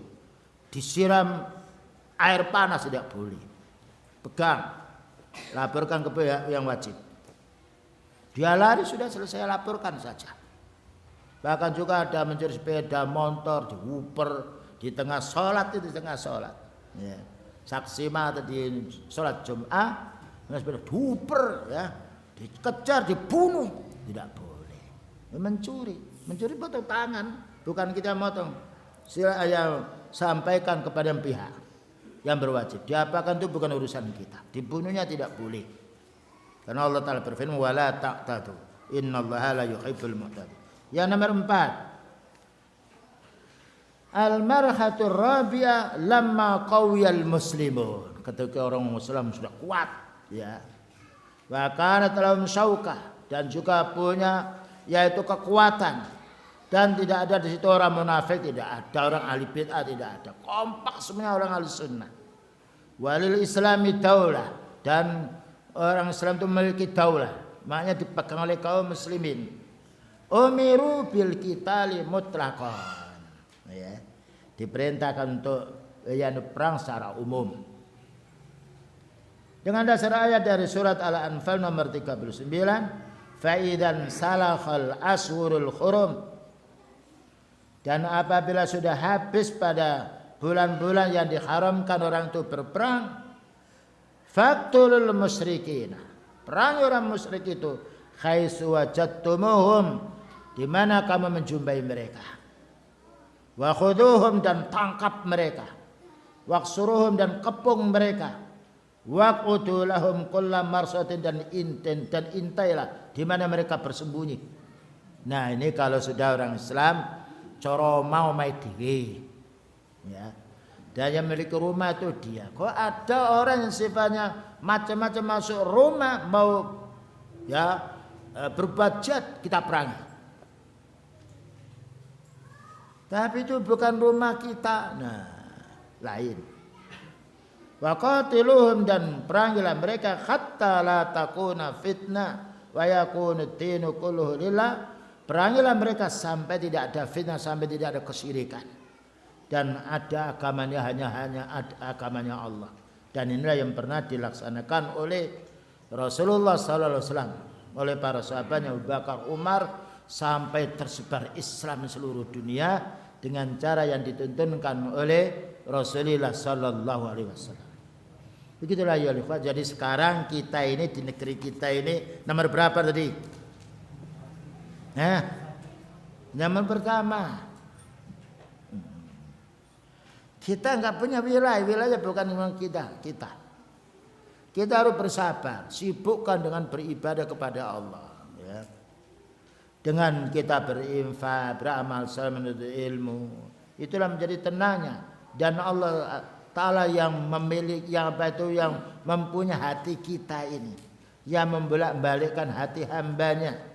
disiram air panas tidak boleh. Pegang, laporkan ke pihak yang wajib. Dia lari sudah selesai, laporkan saja. Bahkan juga ada mencuri sepeda motor, diuper di tengah sholat itu, di tengah sholat. Ya. Saksi mata di sholat Jum'ah, sepeda duper, ya, dikejar, dibunuh, tidak boleh. Mencuri potong tangan, bukan kita motong. Sila ayah sampaikan kepada pihak yang berwajib. Diapakan itu bukan urusan kita. Dibunuhnya tidak boleh. Karena Allah Ta'ala berfirman wala ta'tadu innallaha la yuhibbul mu'tadin. Yang nomor 4, al-marhatur rabi'ah lamma qawiyal muslimun. Ketika orang Muslim sudah kuat, ya, wa kanat lahum syaukah, dan juga punya yaitu kekuatan, dan tidak ada di situ orang munafik, tidak ada orang ahli bid'ah, tidak ada, kompak semuanya orang ahli sunnah. Walil islami daulah, dan orang Islam itu memiliki daulah, maknanya dipegang oleh kaum muslimin. Umiru bil qitali mutlaqan, ya, diperintahkan untuk perang secara umum. Dengan dasar ayat dari surat Al-Anfal nomor 39, fa idzan salakhal ashurul hurum, dan apabila sudah habis pada bulan-bulan yang diharamkan orang itu berperang, faqtulul musyrikin, perang orang musyrik itu haitsu wajadtumuhum, di mana kamu menjumpai mereka, wa khuduhum, dan tangkap mereka, waqsuruhum, dan kepung mereka, waqudu lahum kulla marsatin, dan intailah di mana mereka bersembunyi. Nah, ini kalau sudah orang Islam coro mau mai dhewe, ya, dan yang memiliki rumah itu dia. Kok ada orang yang sifatnya macam-macam masuk rumah mau, ya, berbuat jahat, kita perangi. Tapi itu bukan rumah kita. Nah, lain. Wa qatiluhum, dan perangilah mereka hatta la takuna fitnah wa yakunu ad-dinu kulluhu lillah. Perangilah mereka sampai tidak ada fitnah, sampai tidak ada kesyirikan, dan ada agamanya hanya agamanya Allah. Dan inilah yang pernah dilaksanakan oleh Rasulullah sallallahu alaihi wasallam, oleh para sahabatnya Abu Bakar, Umar, sampai tersebar Islam seluruh dunia dengan cara yang dituntunkan oleh Rasulullah sallallahu alaihi wasallam. Begitulah ya ikhwah. Jadi sekarang kita ini di negeri kita ini nomor berapa tadi? Nomor pertama. Kita enggak punya wilayah bukan memang kita. Kita harus bersabar, sibukkan dengan beribadah kepada Allah, ya. Dengan kita berinfak, beramal saleh, menuntut ilmu, itulah menjadi tenangnya. Dan Allah Ta'ala yang memiliki, yang mempunyai hati kita ini, yang membolak-balikkan hati hambanya.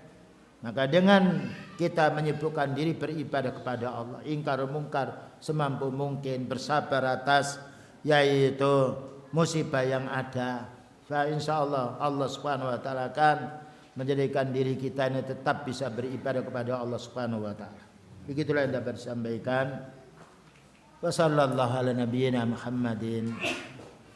Maka dengan kita menyibukkan diri beribadah kepada Allah, ingkar mungkar semampu mungkin, bersabar atas yaitu musibah yang ada, insyaallah Allah Subhanahu wa taala akan menjadikan diri kita ini tetap bisa beribadah kepada Allah Subhanahu wa taala. Begitulah yang dapat disampaikan. Wa sallallahu ala nabiyyina Muhammadin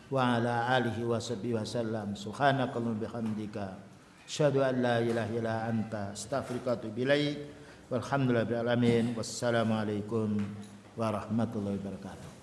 wa ala alihi wa sahbihi wasallam. Subhanakallahumma bihamdika asyhadu an la ilaha illa anta astaghfiruka wa atubu ilaik. Walhamdulillahirabbil alamin. Wassalamualaikum warahmatullahi wabarakatuh.